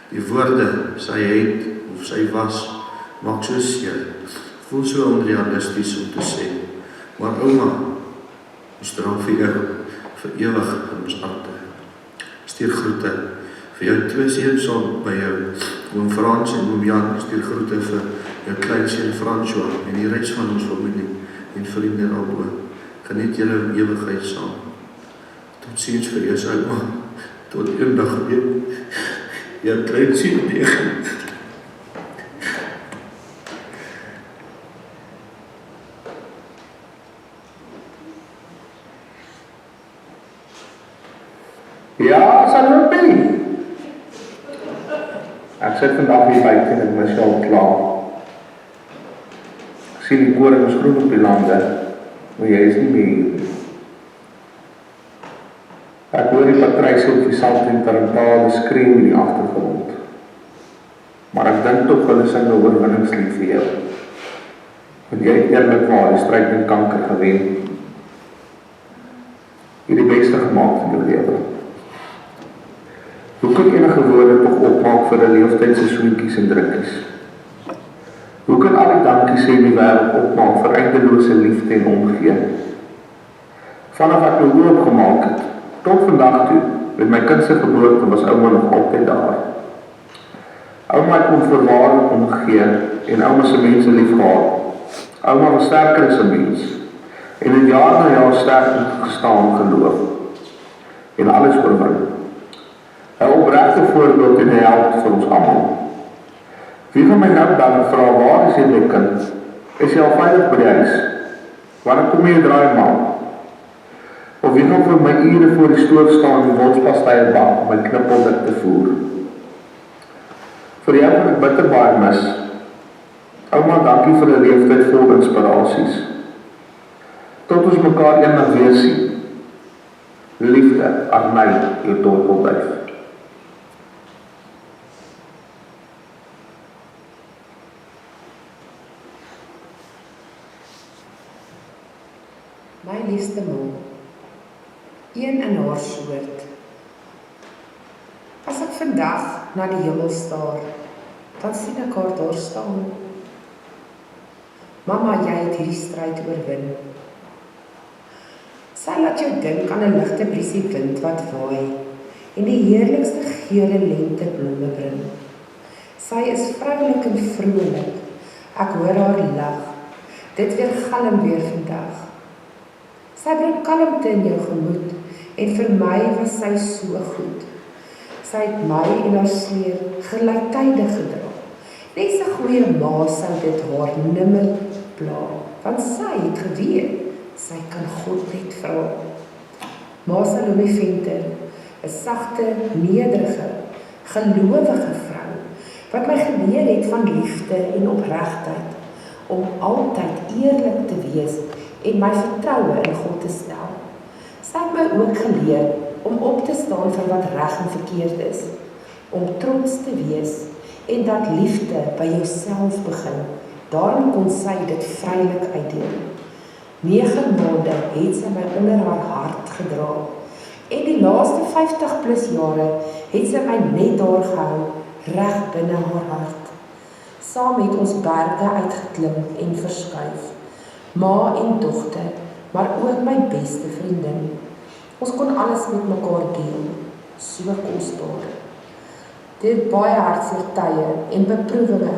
Die woorde sy het of sy was, maak so seer, voel so onrealisties om te sê. Maar ouma, ons dra vir jou vir ewig in ons harte. Stuur groete vir jou 2 seuns saam by jou, oom Frans en oom Jan. Stuur groete vir jou kleinseun François en die res van ons familie en vriende daarbo. Geniet julle ewigheid saam. Tot ziens vir jou ouma. Tot eendag weer. Jou kleinseun tegen. Ja, Salopie. Ek sit vandag hier buite en ek mis jou al klaar. Ek sien die koring is groen op die lande, maar jy is nie meer hier. Ek hoor die patryse op die Sandton-Tarantale skreeu in die agtergrond. Maar ek dink tog hulle sing 'n oorwinningslied vir jou. Want jy het eerlikwaar die stryd teen kanker gewen. Jy het die beste gemaak van jou lewe. Hoe kan enige woorde tog opmaak vir 'n leeftydse soentjies en drukkies? Hoe kan al die dankies sê in die wêreld opmaak vir eindelose liefde en omgee? Vanaf ek my oop gemaak het, tot vandag toe, met my kind se geboorte, was ouma nog altyd daar. Ouma het onvoorwaardelik omgegee en ouma se mense lief gehad. Ouma was sterker as 'n mens en het jaar na jaar sterk gestaan geloof en alles oorwin. 'n Opregte voorbeeld en 'n held vir ons almal. Wie gaan my nou bel en vra, waar is jy my kind? Is jy al veilig by die huis? Wanneer kom jy draai maak? Of wie gaan vir my ure voor die stoof staan en wolspastye bak om my knippel dit te voer? Vir jou gaan ek bitter baie mis. Ouma, dankie vir 'n leeftyd vol inspirasies. Tot ons mekaar eendag weer sien. Liefde, Arnay, jou tortelduif. My liefste ma, een in haar soort. As ek vandag na die hemel staar, dan sien ek haar daar staan. Mama, jy het hierdie stryd oorwin. Sy laat jou dink aan 'n ligte briesie wind wat waai en die heerlikste geure lenteblomme bring. Sy is vroulik en vrolik. Ek hoor haar lag. Dit weer galm weer vandag. Sy bring kalmte in jou gemoed en vir my was sy so goed. Sy het my en haar sleer gelyktydig gedra. Net so goeie ma sou dit haar nimmer pla, want sy het geweet, sy kan God net vra. Ma Salome Venter, 'n sagte, nederige, gelowige vrou, wat my geleer het van liefde en opregtheid, om altyd eerlik te wees en my vertroue in God te stel. Sy het my ook geleer om op te staan vir wat reg en verkeerd is, om trots te wees en dat liefde by jouself begin. Daarom kon sy dit vrylik uitdeel. 9 maande het sy my onder haar hart gedra en die laaste 50+ jare het sy my net daar gehou, reg binne haar hart. Saam het ons berge uitgeklim en verskuif. ma en dogter, maar ook my beste vriendin. Ons kon alles met mekaar deel, so kosbaar. Deur baie hartseer tye en beproewinge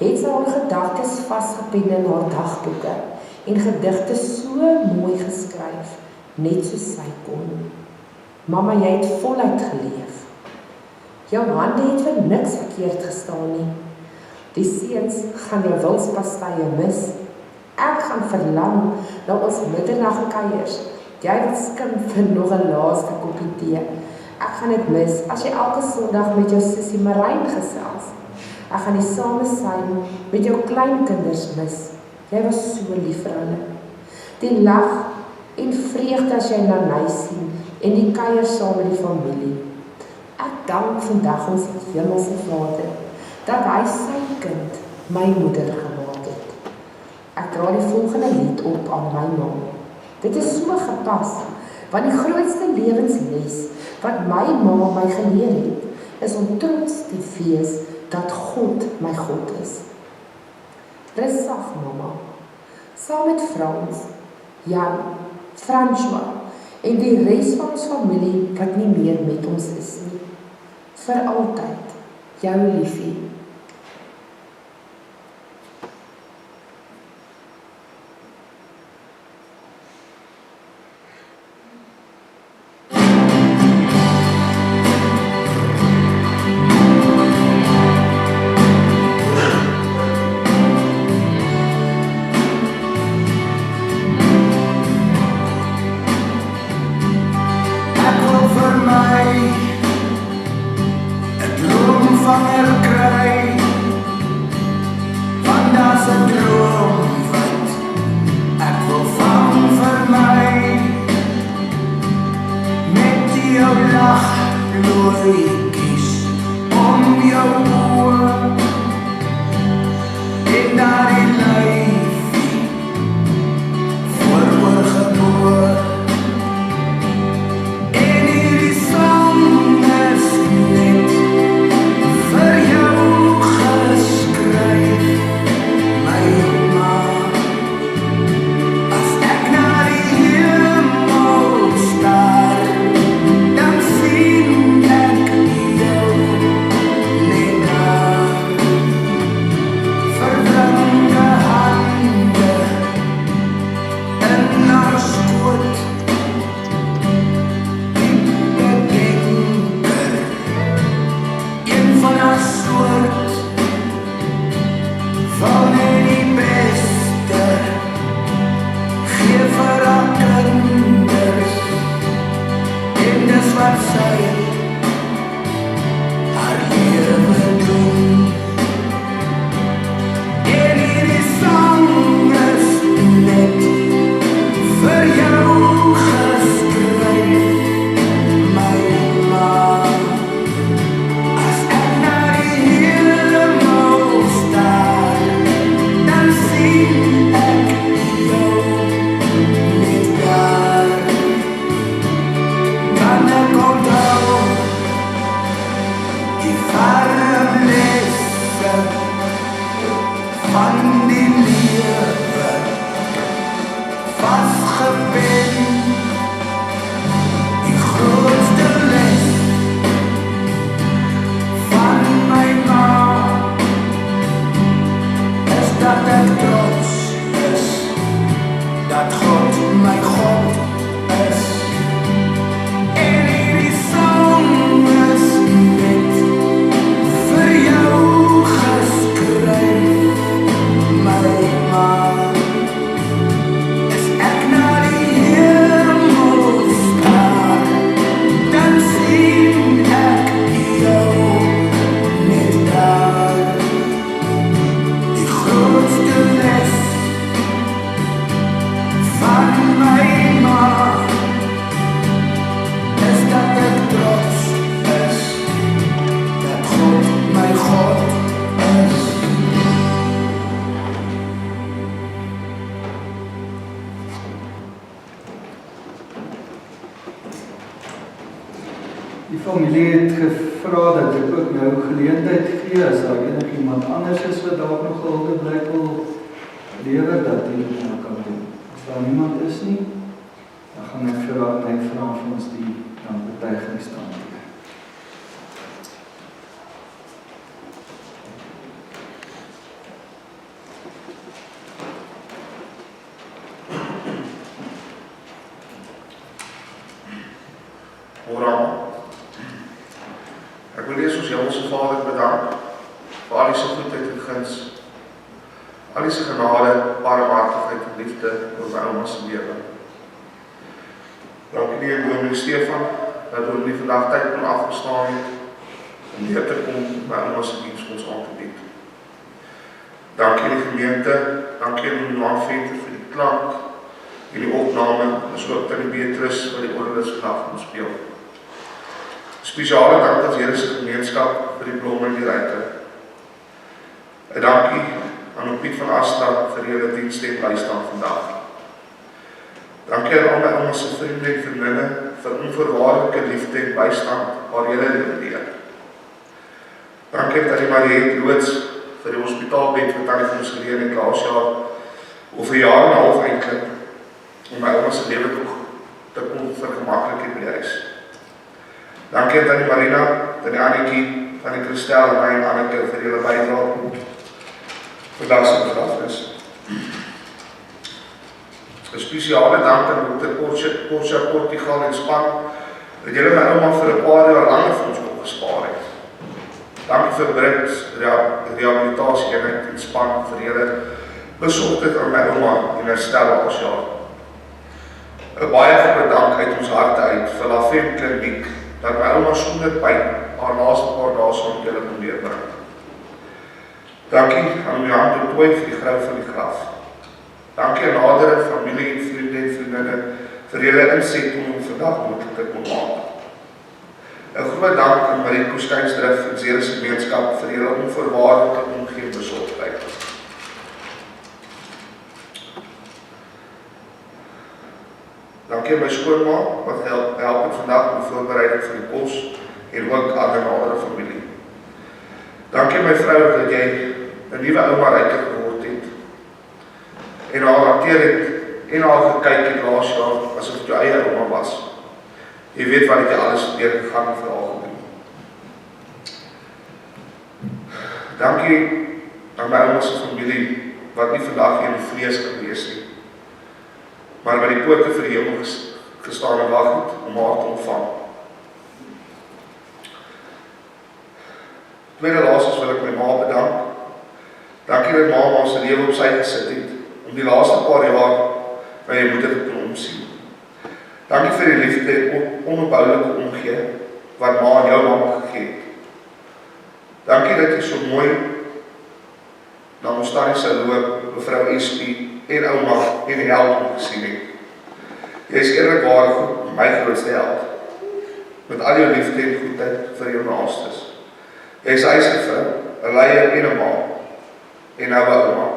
het sy haar gedagtes vasgepen in haar dagboeke en gedigte so mooi geskryf, net soos sy kon. Mamma, jy het voluit geleef. Jou hande het vir niks verkeerd gestaan nie. Die seuns gaan jou wilspastye mis. Ek gaan verlang na ons middernagkuiers. Jy wat skim vir nog 'n laaste koppie tee. Ek gaan dit mis as jy elke Sondag met jou sussie Marijn gesels. Ek gaan die samesyn met jou kleinkinders mis. Jy was so lief vir hulle. Die lag en vreugde as jy na my sien en die kuier saam met die familie. Ek dank vandag ons Hemelse Vader dat hy sy kind, my moeder, gemaak het. Ek dra die volgende lied op aan my ma. Dit is so gepas, want die grootste lewensles wat my ma my geleer het, is om trots te wees dat God my God is. Rus sag, mamma, saam met Frans, Jan, François en die res van ons familie wat nie meer met ons is nie. Vir altyd, jou liefie. Die familie het gevra dat ek ook nou geleentheid gee as daar enigiemand anders is wat dalk nog hulde blyk wil lewer dat U dit nou kan doen. As daar niemand is nie, dan gaan ek vir Adney vra vir ons die dankbetuiging staan. Ek wil eers ons Hemelse Vader bedank vir al die se goedheid en guns, al die se genade, barmhartigheid en liefde oor my ouma se lewe. Dankie die Dominee Stefan dat ons nie vandag tyd kon afgestaan het om hier te kom my ouma se diens ons aan te bied. Dankie die gemeente, dankie aan die Noordventer vir die klank, die opname, en so ook aan die Beatrice wat die orgelis vandag moet speel. Spesiale dank aan Here se gemeenskap vir die blomme en die ruimte. 'n Dankie aan Piet van Asta vir julle dienste en bystand vandag. Dankie aan al my ouma se vriende en vriendinne vir onvoorwaardelike liefde en bystand waar julle leer. Dankie aan die Mariet Loods vir die hospitaalbed wat aan ons geleer in klasjaar of 'n jaar en 'n half eintlik om my ouma se lewe te kon vergemaklik in die huis. Dankie aan die Marina, aan die Annetjie, aan die Christel en my en Anneke vir julle bydrae vandag se begrafnis. 'n Spesiale dank aan Dr. Portia Portugal en span dat julle my ouma vir 'n paar jaar langer vir ons opgespaar het. Dankie vir Brits rehabilitasie eenheid en span vir julle besorgdheid aan my ouma en herstel laas jaar. 'n Baie groot dank uit ons harte uit vir Lavem Kliniek dat my ouma sonder pyn haar laaste paar dae saam julle kon deurbring. Dankie aan Johan de Tooi vir die grou van die graf. Dankie aan nadere familie en vriende en vriendinne vir julle inset om vandag moontlik te kon maak. 'n Groot dank aan Marie Koesteinsdrift en Zere se gemeenskap vir julle onvoorwaardelike omgee en besorgdheid. Dankie aan my skoonma wat help het vandag met die voorbereiding vir die kos en ook aan die nadere familie. Dankie aan my vrou dat jy 'n nuwe ouma ryker geword het en haar hanteer het en haar gekyk het laas jaar asof dit jou eie ouma was. Jy weet wat jy alles deur gegaan het vir haar gedoen. Dankie aan my ouma se familie wat nie vandag hier in die vlees kan wees nie, maar by die poorte vir die hemel gestaan en wag het om haar te ontvang. Tweede laasens wil ek my ma bedank. Dankie dat ma se lewe op sy gesit het om die laaste paar jaar by jou moeder te kon omsien. Dankie vir die liefde en onophoudelijke omgee wat ma aan jou mamma gegee het. Dankie dat jy so mooi na ons tannie se loop, mevrou Espie en ouma en die held omgesien het. Jy is eerlikwaar my grootste held, met al jou liefde en goedheid vir jou naastes. Jy is huisgevrou, 'n leier en 'n ma, en nou 'n ouma.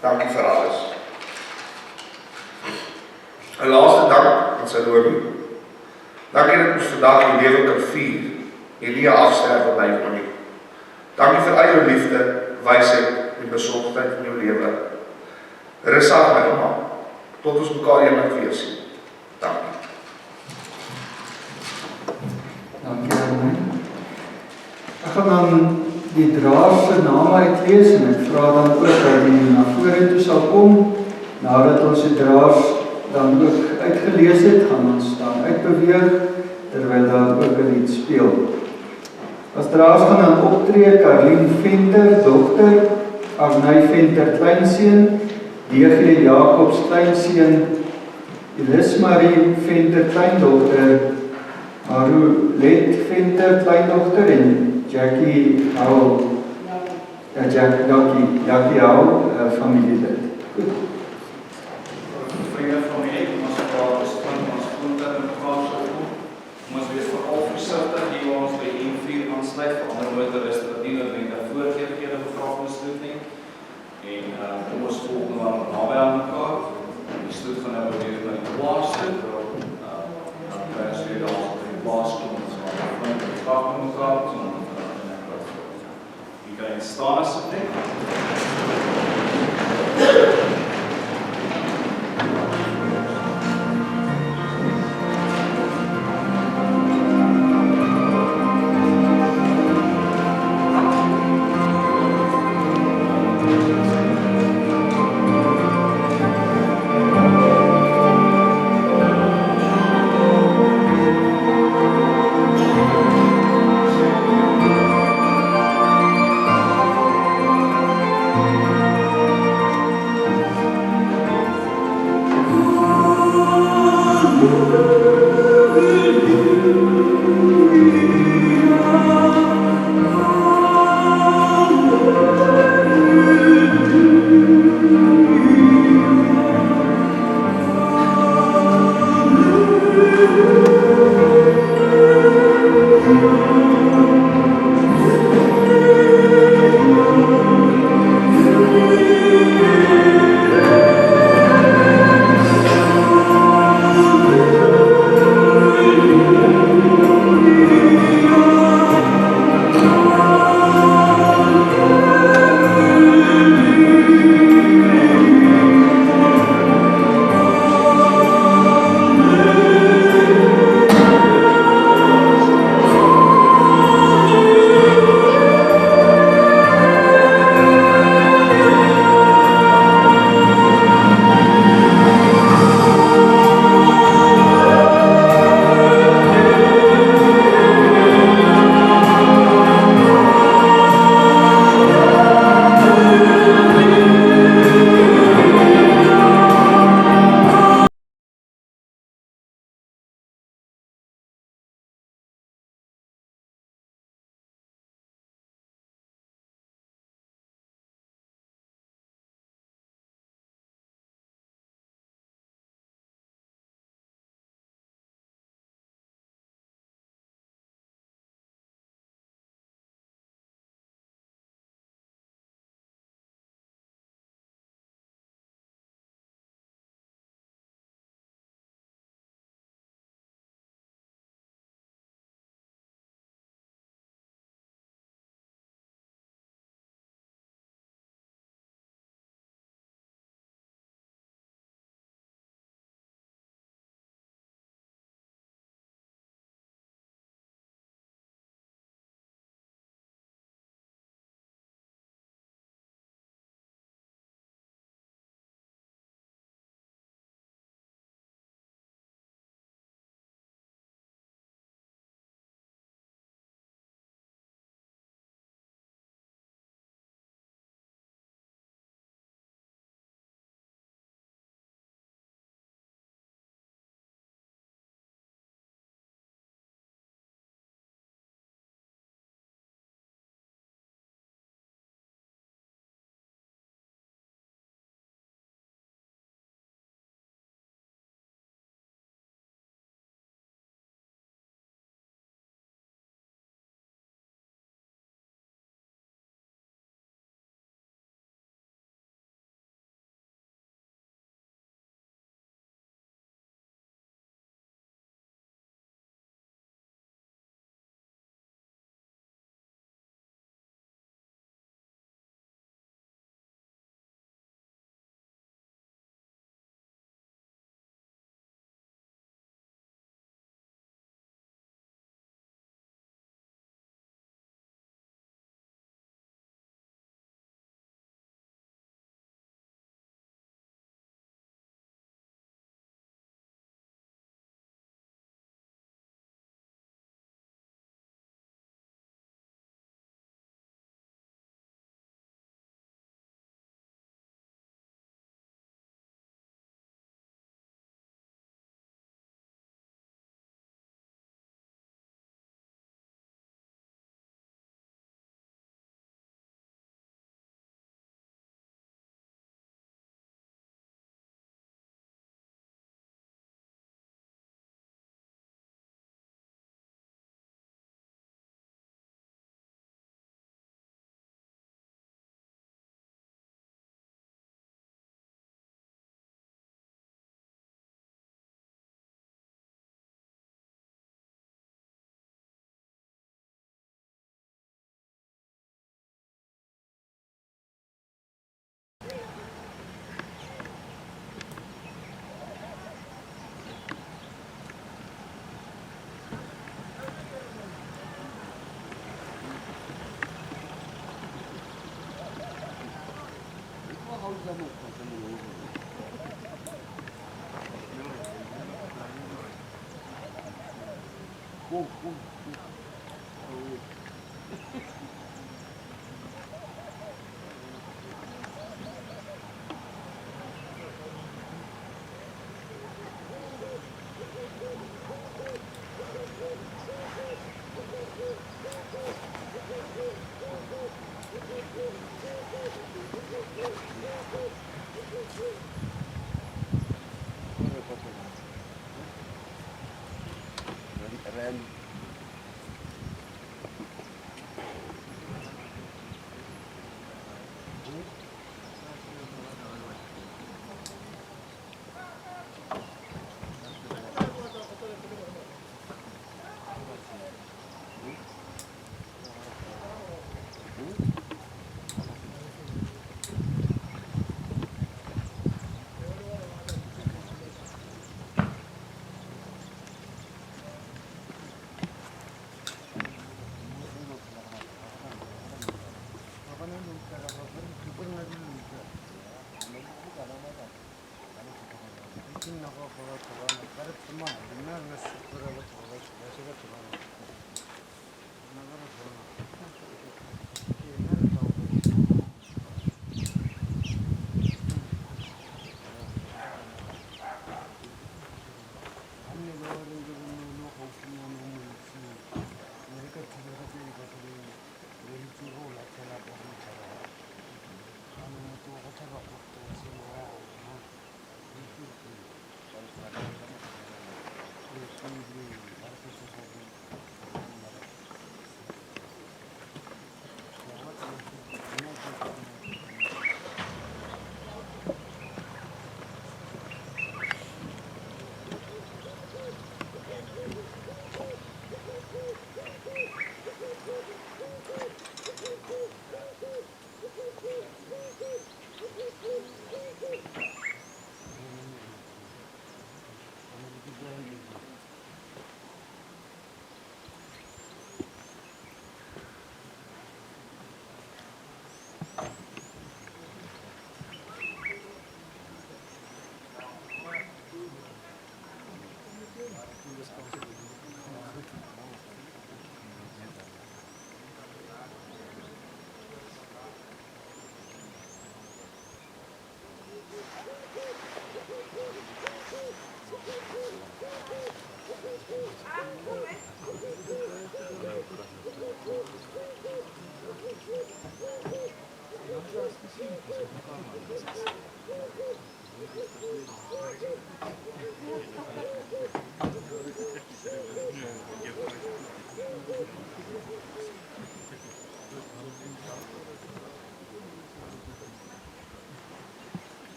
Dankie vir alles. 'n Laaste dank aan Salome. Dankie dat ons vandag die lewe kan vier en nie 'n afsterwe bywoon nie. Dankie vir al jou liefde, wysheid en besorgdheid in jou lewe. Rus aan my ouma, tot ons mekaar eendag weer sien. Dankie. Dankie aan my. Ek gaan dan die draers se name uitlees en ek vra dan ook dat die na vorentoe sal kom. Nadat ons die draers dan ook uitgelees het, gaan ons dan uitbeweeg terwyl daar ook 'n lied speel. As draers gaan dan optree Karlien Venter, dogter, Arnay Venter, kleinseun, D.G. Jacobs, kleinseun, Elis Marie Venter, kleindogter, Marulet Venter, kleindogter en Jackie Hou, Jackie Hou, familielid. Goed. Vriende van my, ons praat is van ons groente en mekaar so goed. Ons wees veral versigtig hier waar ons by N4 aansluit vir ander motoriste wat nie noodwendig voorkeurgede begrafenis doen nie. En kom ons volg nou aan naby aan mekaar. Die stoet gaan nou weer na die plaas toe. Dan kry ons weer daar op die plaas toe. Ons gaan van die graf met mekaar toe. Jy kan staan asseblief.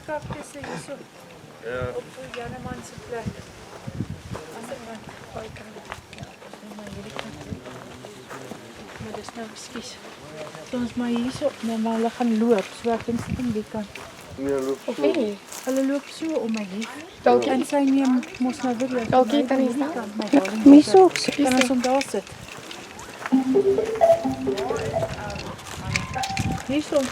Kaktusse hierso. Ja. Op Janeman se plek. As ek maar baie kan. Ja, dis net maar hierdie kant. Maar dis nou skus. Ons maar hierso, nou maar hulle gaan loop, so ek dink sit in die kant. Nee, loop so. Okay. Hulle loop so om my hier. Dalk en sy neem mos nou weer. Dalk kan nie staan. Miso, kan ons om daar sit. Hierso.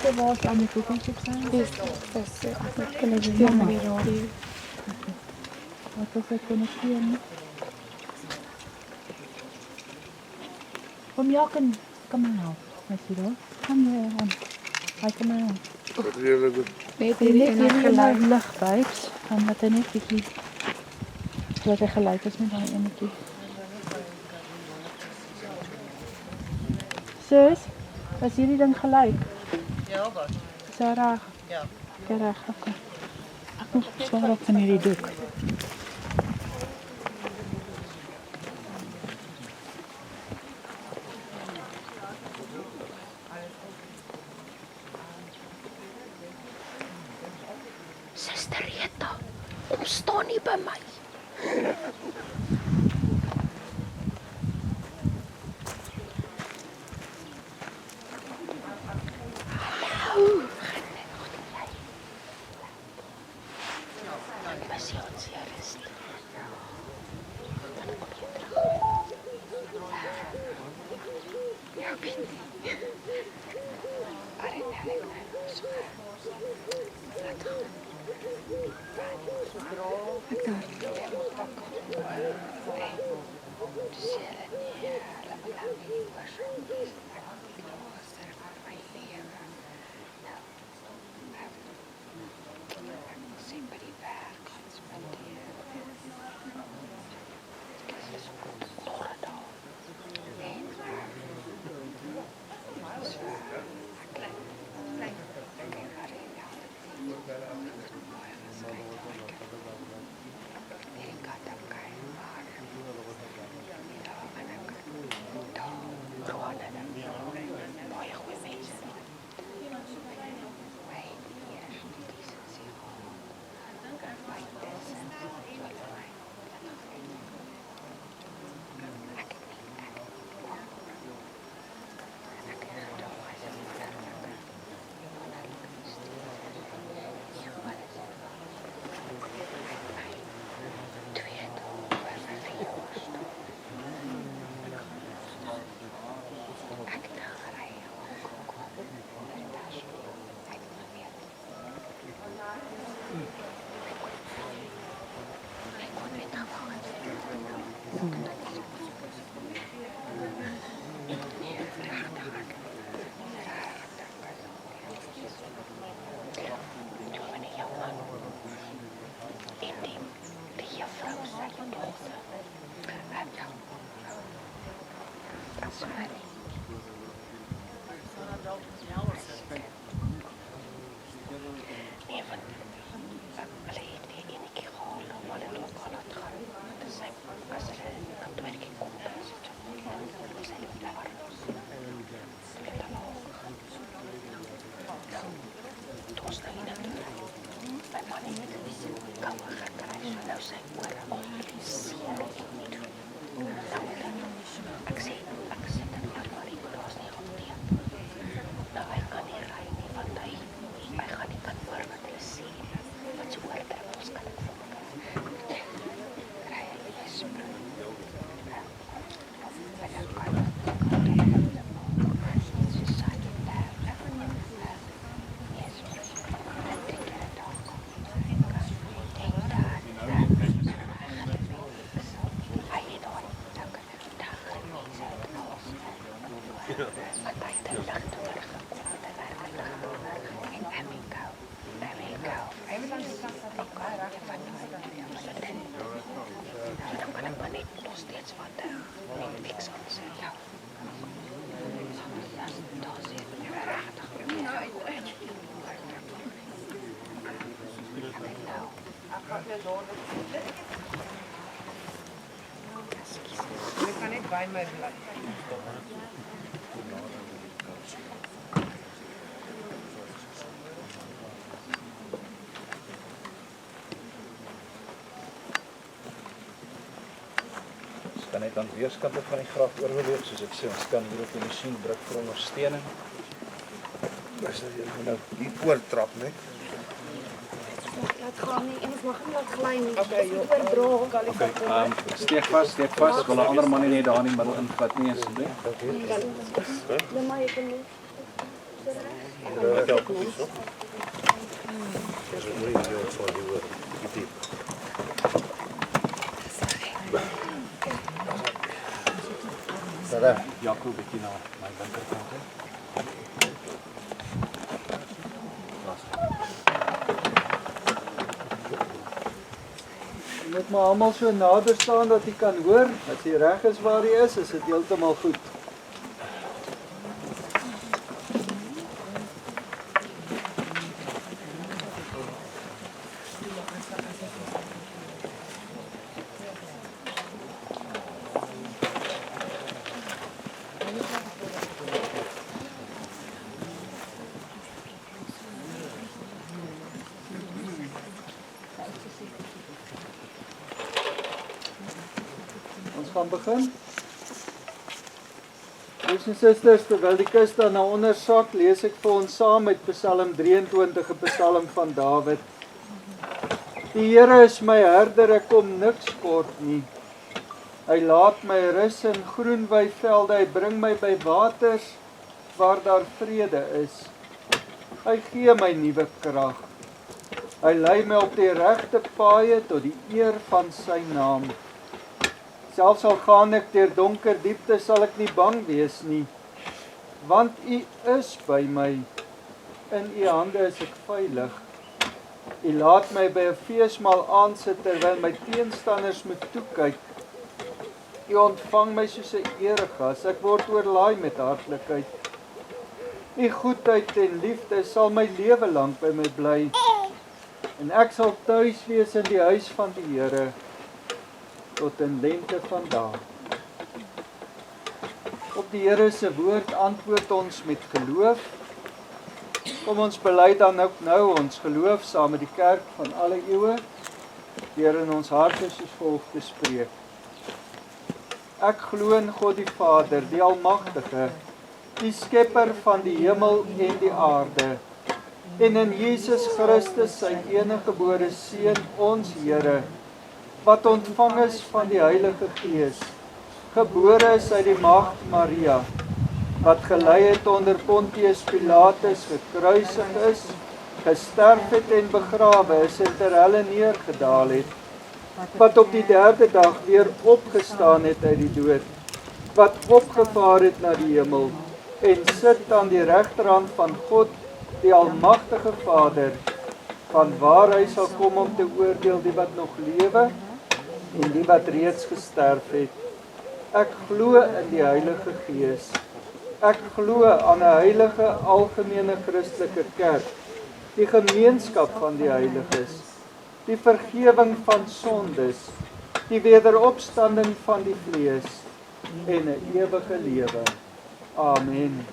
Dat was aan de toekomst zijn. Dus dat is kunnen we weer maar radio. Wat was het connecteren? Kom je kan maar weet je wel? Kom je aan. Hij kan maar. Wat wil je doen? Nee, dit is geluid luchtvibes. En dat er net iets wat er gelijk is met die energie. Sis, was hierdie ding gelyk? Ja, wat? Is hy reg? Ja. Okay, reg, okay. Ek moet swaar op van hierdie doek. Suster Rita, kom staan nie by my. Jy kan net by my bly. Kan net aan weerskante van die graf oorweeg, soos ek sê, ons kan hier op die masjien druk vir ondersteuning. Dis nou die voortrap, né? Laat gaan nie, en ons mag nie laat gly nie. Oordra. Steek vas, wil 'n ander man nie net daar in die middel invat nie asseblief. Dan maar jy kan nie. Jaco bietjie na my linkerkant toe. Jy moet maar almal so nader staan dat jy kan hoor. As jy reg is waar jy is dit heeltemal goed. gaan begin. Broers en susters, terwyl die kus dan na onder sak, lees ek vir ons saam met Psalm 23, 'n Psalm van Dawid. Die Here is my herder, ek kom niks kort nie. Hy laat my rus in groen weivelde, hy bring my by waters waar daar vrede is. Hy gee my nuwe krag. Hy lei my op die regte paaie tot die eer van sy naam. Selfs al gaan ek deur donker diepte, sal ek nie bang wees nie, want U is by my. In U hande is ek veilig. U laat my by 'n feesmaal aansit terwyl my teenstanders moet toekyk. U ontvang my soos 'n eregas, ek word oorlaai met hartlikheid. U goedheid en liefde sal my lewe lank by my bly, en ek sal tuis wees in die huis van die Here tot in lente van dae. Op die Here se woord antwoord ons met geloof. Kom ons bely dan ook nou ons geloof saam met die kerk van alle eeue, deur in ons harte soos volg te spreek. Ek glo in God die Vader, die Almagtige, die skepper van die hemel en die aarde, en in Jesus Christus, sy eniggebore Seun, ons Here, wat ontvang is van die Heilige Gees, gebore is uit die maagd Maria, wat gelei het onder Pontius Pilatus, gekruisig is, gesterf het en begrawe is en ter helle neergedaal het, wat op die 3de dag weer opgestaan het uit die dood, wat opgevaar het na die hemel, en sit aan die regterhand van God, die Almagtige Vader, van waar hy sal kom om te oordeel die wat nog lewe, en die wat reeds gesterf het. Ek glo in die Heilige Gees. Ek glo aan 'n heilige algemene Christelike kerk, die gemeenskap van die heiliges, die vergewing van sondes, die wederopstanding van die vlees en 'n ewige lewe. Amen.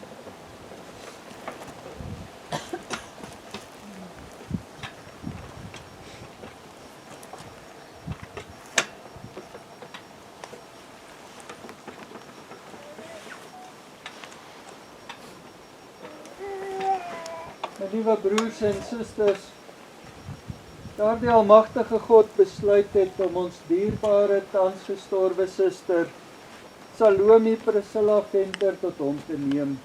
Liewe broers en susters, daar die Almagtige God besluit het om ons dierbare tans gestorwe suster, Salome Priscilla Venter, tot hom te neem.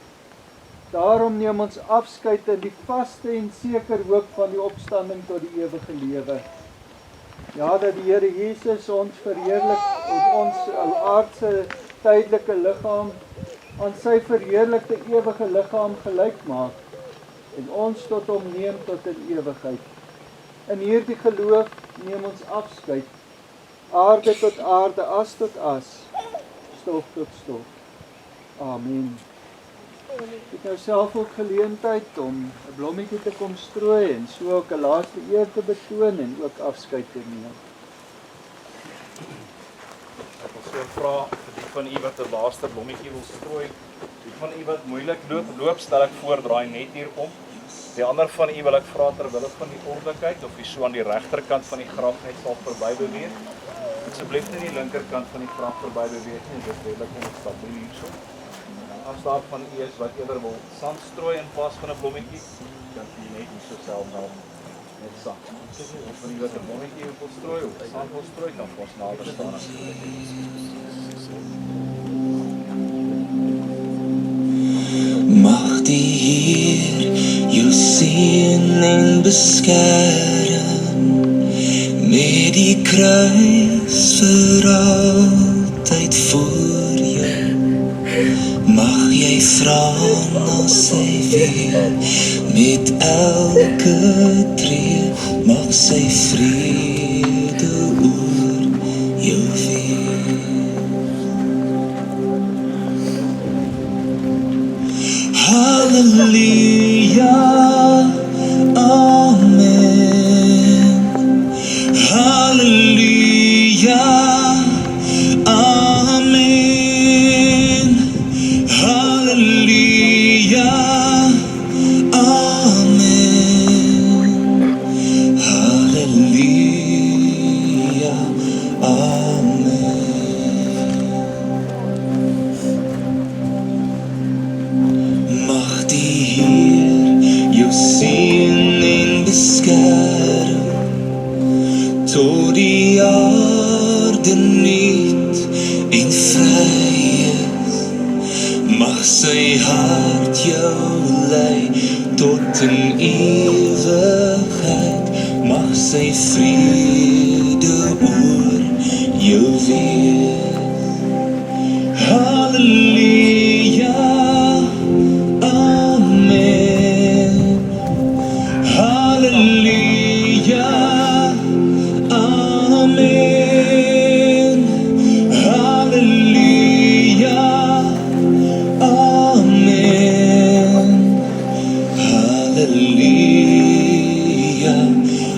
Daarom neem ons afskeid in die vaste en seker hoop van die opstanding tot die ewige lewe. Ja, dat die Here Jesus ons verheerlik en ons aardse tydelike liggaam aan sy verheerlikte ewige liggaam gelyk maak, en ons tot hom neem tot in ewigheid. In hierdie geloof neem ons afskeid, aarde tot aarde, as tot as, stof tot stof. Amen. Ek het nou self ook geleentheid om 'n blommetjie te kom strooi en so ook 'n laaste eer te betoon en ook afskeid te neem. Ek wil so vra vir die van u wat 'n laaste blommetjie wil strooi. Die van u wat moeilik loop, stel ek voor, draai net hier om. Die ander van u wil ek vra terwille van die ordelikheid of u so aan die regterkant van die graf net sal verby beweeg. Asseblief nie die linkerkant van die graf verby beweeg nie, dit is redelik onstabiel hierso. As daar van u is wat eerder wil sand strooi in plaas van 'n blommetjie, dan u net so self help met sand. Of van u wat 'n blommetjie wil strooi of sand wil strooi, kan ons nader staan asseblief. Mag die Heer jou seën en beskerm met die kruis vir altyd voor jou. Mag jy vra na sy weer met elke tree, mag sy vrede oor jou wees. Halleluja, amen. Halleluja, amen. Halleluja, amen. Halleluja, amen. hart jou lei tot in ewigheid, mag sy vrede oor jou wees. Halleluja, amen. Halleluja, amen. Halleluja, amen. Halleluja, amen. Halleluja,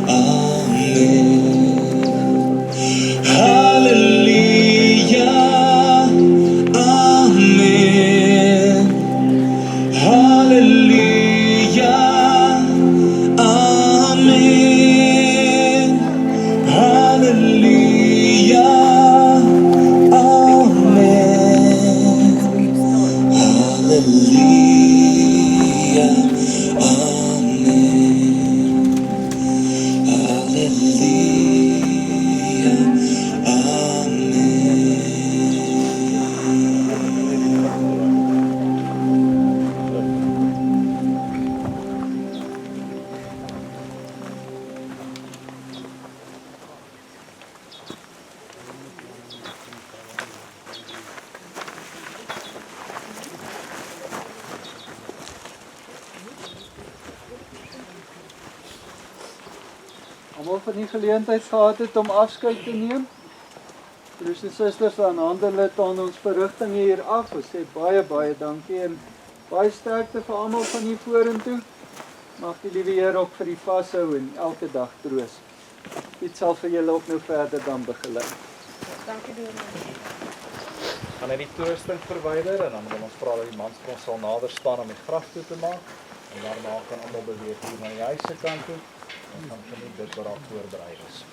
amen. Halleluja, amen. Halleluja, amen. Halleluja, amen. Halleluja, Almal van die geleentheid gehad het om afskeid te neem. Broers en susters, dan handel dit aan ons verrigting hier af. Ons sê baie dankie en baie sterkte vir almal van hier vorentoe. Mag die liewe Here ook vir die vashou en elke dag troos. Dit sal vir julle ook nou verder dan begelei. Dankie dominee. Gaan hy die toerusting verwyder en dan wil ons vra dat die manstrom sal nader staan om die graf toe te maak. En daarna kan almal beweeg hier na die huis se kant toe. En dan geniet dit wat daar voorberei is.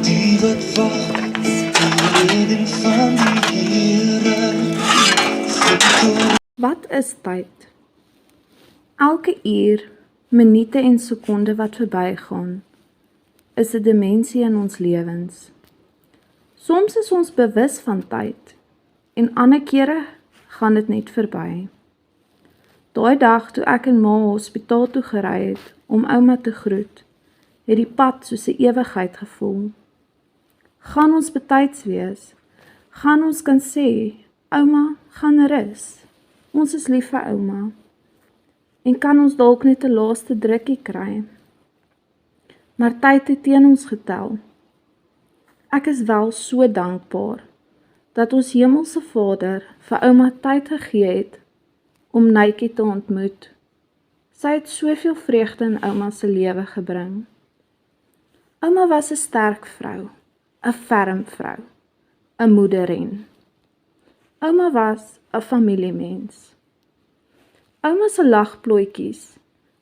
Die wat wag, die reding van die Here. Wat is tyd? Elke uur, minute en sekonde wat verbygaan, is 'n dimensie in ons lewens. Soms is ons bewus van tyd en ander kere gaan dit net verby. Daai dag toe ek en ma hospitaal toe gery het om ouma te groet, het die pad soos 'n ewigheid gevoel. Gaan ons betyds wees? Gaan ons kan sê, ouma, gaan rus. Ons is lief vir ouma. En kan ons dalk net 'n laaste drukkie kry? Maar tyd het teen ons getel. Ek is wel so dankbaar dat ons Hemelse Vader vir ouma tyd gegee het om Nytjie te ontmoet. Sy het soveel vreugde in ouma se lewe gebring. Ouma was 'n sterk vrou, 'n ferm vrou, 'n moederin. Ouma was 'n familiemens. Ouma se lagplooitjies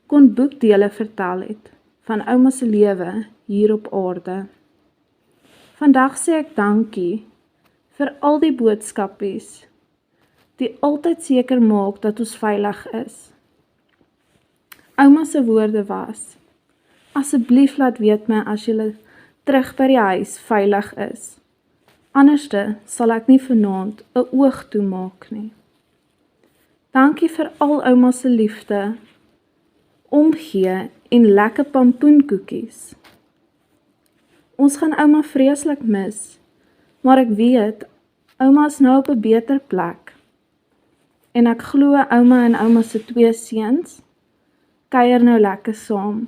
kon boekdele vertel het van ouma se lewe hier op aarde. Vandag sê ek dankie vir al die boodskapies die altyd seker maak dat ons veilig is. Ouma se woorde was: asseblief laat weet my as julle terug by die huis veilig is. Anderste sal ek nie vanaand 'n oog toemaak nie. Dankie vir al ouma se liefde, omgee en lekker pampoenkoekies. Ons gaan ouma vreeslik mis, maar ek weet, ouma is nou op 'n beter plek. En ek glo ouma en ouma se 2 seuns kuier nou lekker saam.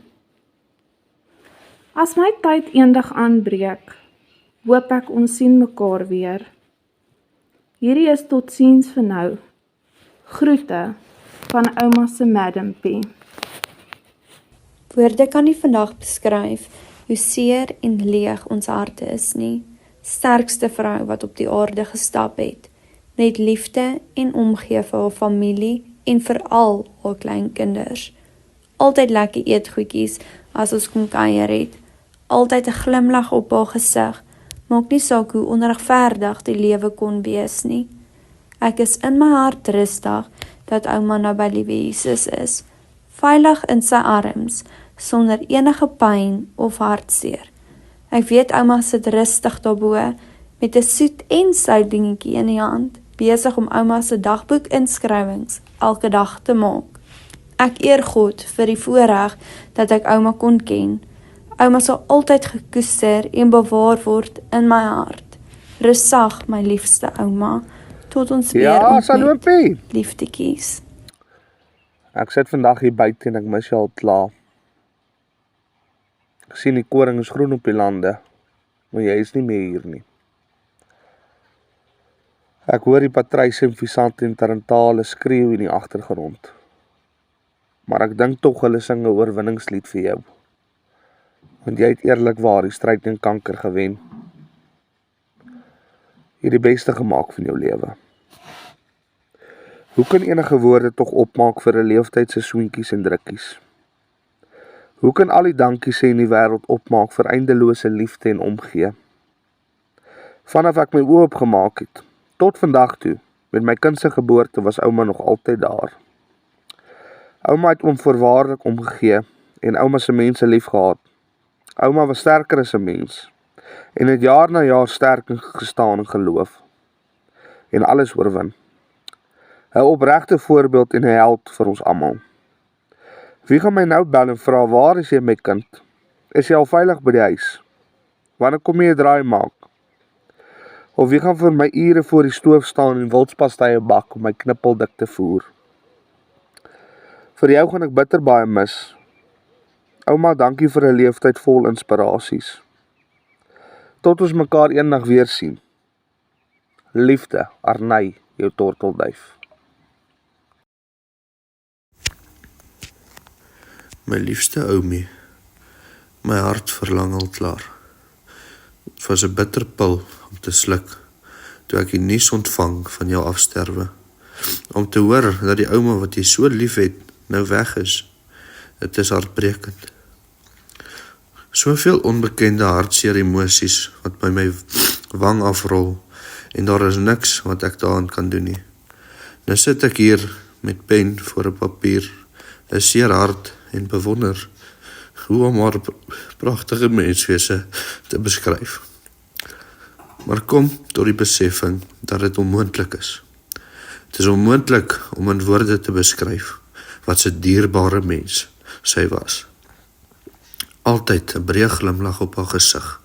As my tyd eendag aanbreek, hoop ek ons sien mekaar weer. Hierdie is totsiens vir nou. Groete van ouma se Madam P. Woorde kan nie vandag beskryf hoe seer en leeg ons harte is nie. Sterkste vrou wat op die aarde gestap het, net liefde en omgee vir haar familie en veral haar kleinkinders. Altyd lekker eetgoedjies as ons kom kuier het. altyd 'n glimlag op haar gesig, maak nie saak hoe onregverdig die lewe kon wees nie. Ek is in my hart rustig dat ouma nou by liewe Jesus is, veilig in sy arms, sonder enige pyn of hartseer. Ek weet ouma sit rustig daarbo, met 'n soet en sout dingetjie in die hand, besig om ouma se dagboek-inskrywings elke dag te maak. Ek eer God vir die voorreg dat ek ouma kon ken. Ouma sal altyd gekoester en bewaar word in my hart. Rus sag, my liefste ouma, tot ons weer ontmoet. Salopie. Liefdetjies. Ek sit vandag hier buite en ek mis jou al klaar. Ek sien die koring is groen op die lande, maar jy is nie meer hier nie. Ek hoor die patryse en visante en tarantale skreeu in die agtergrond. Maar ek dink tog hulle sing 'n oorwinningslied vir jou. Want jy het eerlikwaar die stryd teen kanker gewen. Jy het die beste gemaak van jou lewe. Hoe kan enige woorde tog opmaak vir 'n leeftyd se soentjies en drukkies? Hoe kan al die dankies sê in die wêreld opmaak vir eindelose liefde en omgee? Vanaf ek my oë oopgemaak het, tot vandag toe, met my kind se geboorte was ouma nog altyd daar. Ouma het onvoorwaardelik omgegee en ouma se mense lief gehad. Ouma was sterker as 'n mens en het jaar na jaar sterk gestaan in geloof en alles oorwin. 'n Opregte voorbeeld en 'n held vir ons almal. Wie gaan my nou bel en vra, waar is jy my kind? Is jy al veilig by die huis? Wanneer kom jy 'n draai maak? Of wie gaan vir my ure voor die stoof staan en wildspastye bak om my knippeldik te voer? Vir jou gaan ek bitter baie mis. Ouma, dankie vir 'n leeftyd vol inspirasies. Tot ons mekaar eendag weer sien. Liefde, Arney, jou tortelduif. My liefste oumie, my hart verlang al klaar. Het was 'n bitter pil om te sluk, toe ek die nuus ontvang van jou afsterwe. Om te hoor dat die ouma wat jy so lief het, nou weg is, het is hartbrekend. Soveel onbekende hartseer emosies wat by my wang afrol, en daar is niks wat ek daaraan kan doen nie. Nou sit ek hier met pen voor 'n papier, 'n seer hart en bewonder hoe om haar pragtige menswese te beskryf. Maar kom tot die beseffing dat dit onmoontlik is. Het is onmoontlik om in woorde te beskryf wat 'n dierbare mens sy was. Altyd 'n breë glimlag op haar gesig,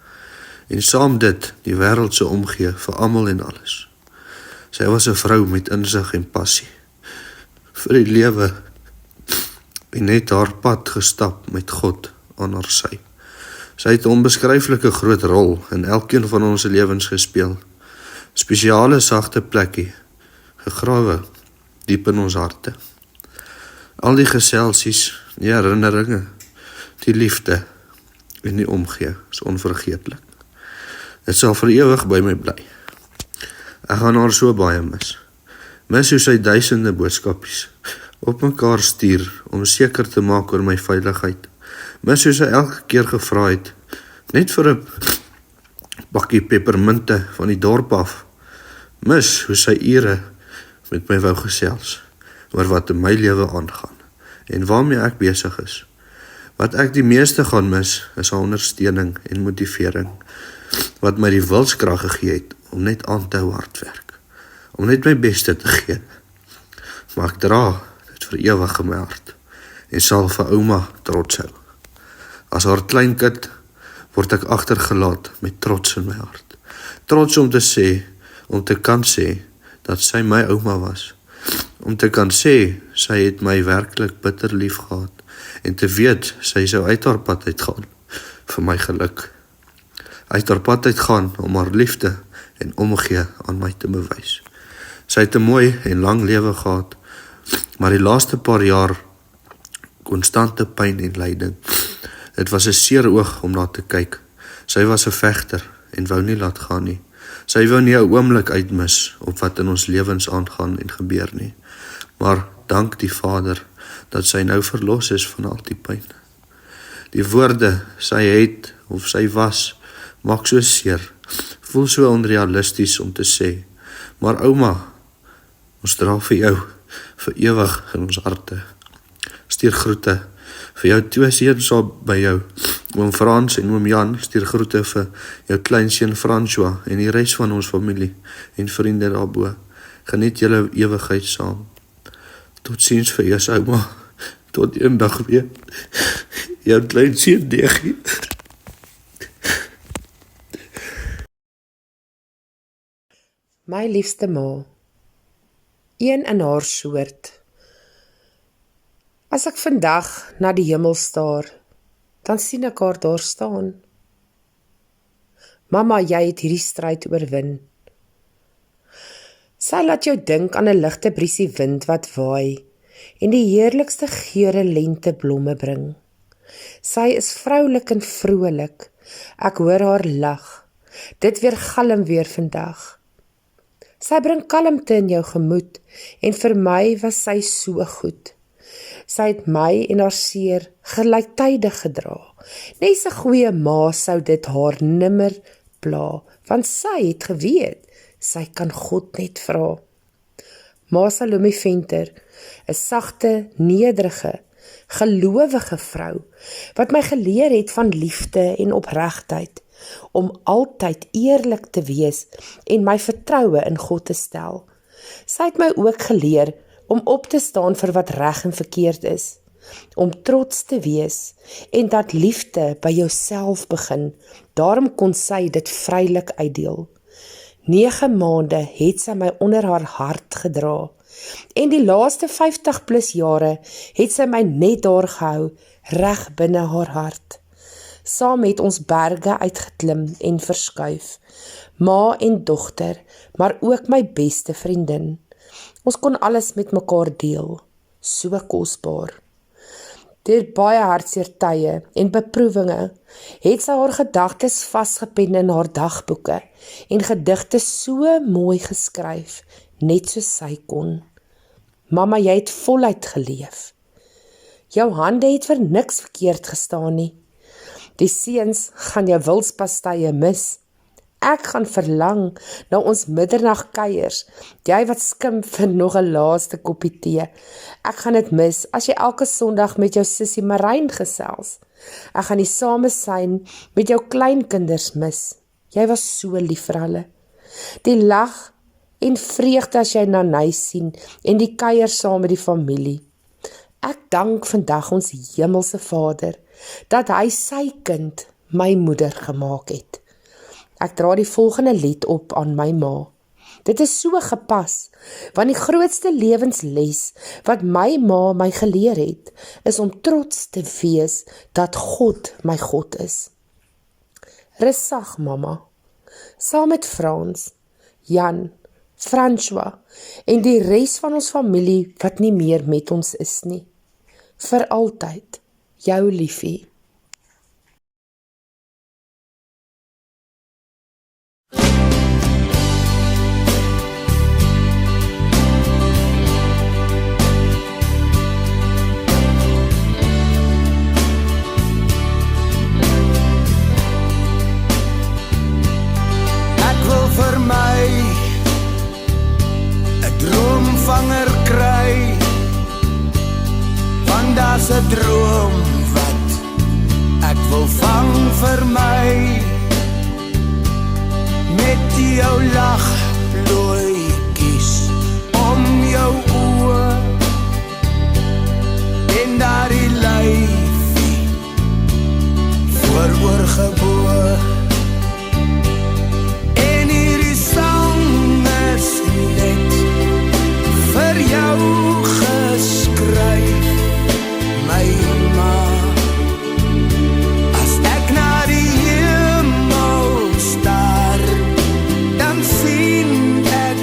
en saam dit die wêreld se omgee vir almal en alles. Sy was 'n vrou met insig en passie vir die lewe en net haar pad gestap met God aan haar sy. Sy het 'n onbeskryflike groot rol in elkeen van ons lewens gespeel. Spesiale sagte plekkie, gegrawe diep in ons harte. Al die geselsies, die herinneringe, die liefde en die omgee is onvergeetlik. Dit sal vir ewig by my bly. Ek gaan haar so baie mis. Mis hoe sy duisende boodskapies op mekaar stuur om seker te maak oor my veiligheid. Mis hoe sy elke keer gevra het, net vir 'n bakkie pepermunte van die dorp af. Mis hoe sy ure met my wou gesels oor wat in my lewe aangaan en waarmee ek besig is. Wat ek die meeste gaan mis is haar ondersteuning en motivering, wat my die wilskrag gegee het om net aan te hou hardwerk, om net my beste te gee. Maar ek dra dit vir ewig in my hart en sal vir ouma trots hou. As haar kleinkind word ek agtergelaat met trots in my hart. Trots om te kan sê dat sy my ouma was. Om te kan sê sy het my werklik bitter lief gehad en te weet sy sou uit haar pad uitgaan vir my geluk. Uit haar pad uitgaan om haar liefde en omgee aan my te bewys. Sy het 'n mooi en lang lewe gehad, maar die laaste paar jaar konstante pyn en lyding. Dit was 'n seer oog om na te kyk. Sy was 'n vegter en wou nie laat gaan nie. Sy wou nie 'n oomblik uitmis op wat in ons lewens aangaan en gebeur nie. Maar dank die Vader dat sy nou verlos is van al die pyn. Die woorde, sy het of sy was, maak so seer, voel so onrealisties om te sê, maar ouma, ons dra vir jou, vir ewig in ons harte. Stuur groete vir jou 2 seuns by jou, oom Frans en oom Jan, stuur groete vir jou kleinseun François en die res van ons familie en vriende daarbo. Geniet julle ewigheid saam. Totsiens vir jou ouma, tot eendag weer, jou kleinseun Degie. My liefste ma, een in haar soort. As ek vandag na die hemel staar, dan sien ek haar daar staan. Mama, jy het hierdie stryd oorwin. Sy laat jou dink aan 'n ligte briesie wind wat waai en die heerlikste geure lenteblomme bring. Sy is vroulik en vrolik, ek hoor haar lag, dit weergalm weer vandag. Sy bring kalmte in jou gemoed en vir my was sy so goed. Sy het my en haar seer gelyktydig gedra. Nes 'n goeie ma sou dit haar nimmer pla, want sy het geweet, sy kan God net vra. Ma Salome Venter, 'n sagte, nederige, gelowige vrou, wat my geleer het van liefde en opregtheid, om altyd eerlik te wees en my vertroue in God te stel. Sy het my ook geleer om op te staan vir wat reg en verkeerd is, om trots te wees en dat liefde by jouself begin, daarom kon sy dit vrylik uitdeel. 9 maande het sy my onder haar hart gedra, en die laaste 50 plus jare het sy my net daar gehou, reg binne haar hart. Saam het ons berge uitgeklim en verskuif, ma en dogter, maar ook my beste vriendin. Ons kon alles met mekaar deel, so kosbaar. Deur baie hartseer tye en beproewinge, het sy haar gedagtes vasgepen in haar dagboeke en gedigte so mooi geskryf, net soos sy kon. Mama, jy het voluit geleef. Jou hande het vir niks verkeerd gestaan nie. Die seuns gaan jou wilspastye mis. Ek gaan verlang na ons middernagkuiers, jy wat skim vir nog 'n laaste koppie tee. Ek gaan dit mis as jy elke Sondag met jou sussie Marijn gesels. Ek gaan die samesyn met jou kleinkinders mis. Jy was so lief vir hulle. Die lag en vreugde as jy Nanay sien en die kuier saam met die familie. Ek dank vandag ons hemelse Vader, dat hy sy kind, my moeder, gemaak het. Ek dra die volgende lied op aan my ma. Dit is so gepas, want die grootste lewensles wat my ma my geleer het, is om trots te wees dat God my God is. Rus sag, mamma, saam met Frans, Jan, François en die res van ons familie wat nie meer met ons is nie. Vir altyd, jou liefie. Ek wil vir my 'n droomvanger kry, want daar's 'n droom wat ek wil vang vir my. Met jou lag, looikies om jou oë en daardie lyfie vooroorgeboe. En hierdie sang is net vir jou geskryf, my ma. As ek na die hemel staar, dan sien ek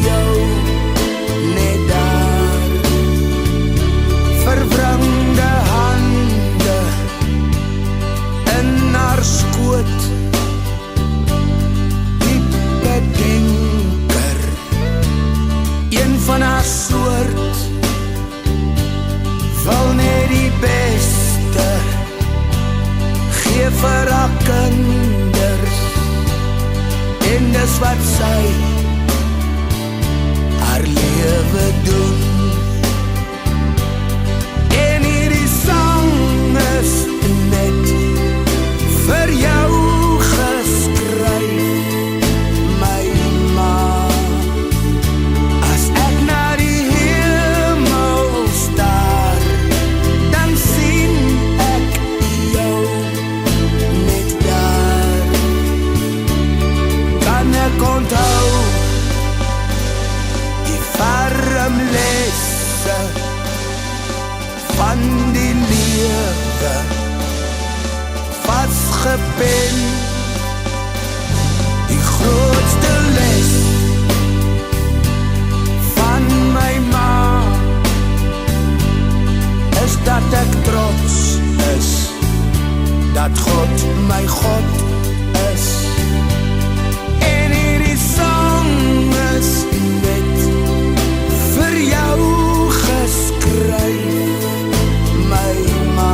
jou net daar. Verwrangde hande in haar skoot, diepe denker, een van haar soort, wil net die beste vir haar kinders, en dis wat sy haar lewe doen. En hierdie sang is net vir jou geskryf, my ma. As ek na die hemel staar, dan sien ek jou net daar. Kan ek onthou die warm lesse van die lewe, vasgepen, die grootste les van my ma, is dat ek trots is, dat God my God is. En hierdie sang is net vir jou geskryf, my ma.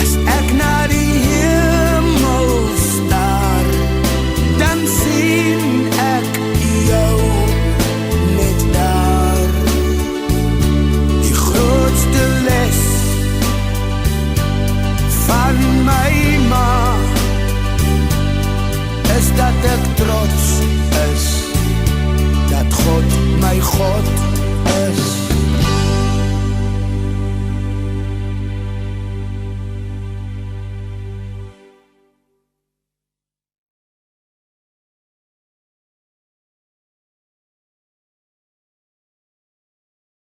As ek na die hemel staar, dan sien ek jou net daar. Die grootste les van my ma, is dat ek trots is, dat God my God is.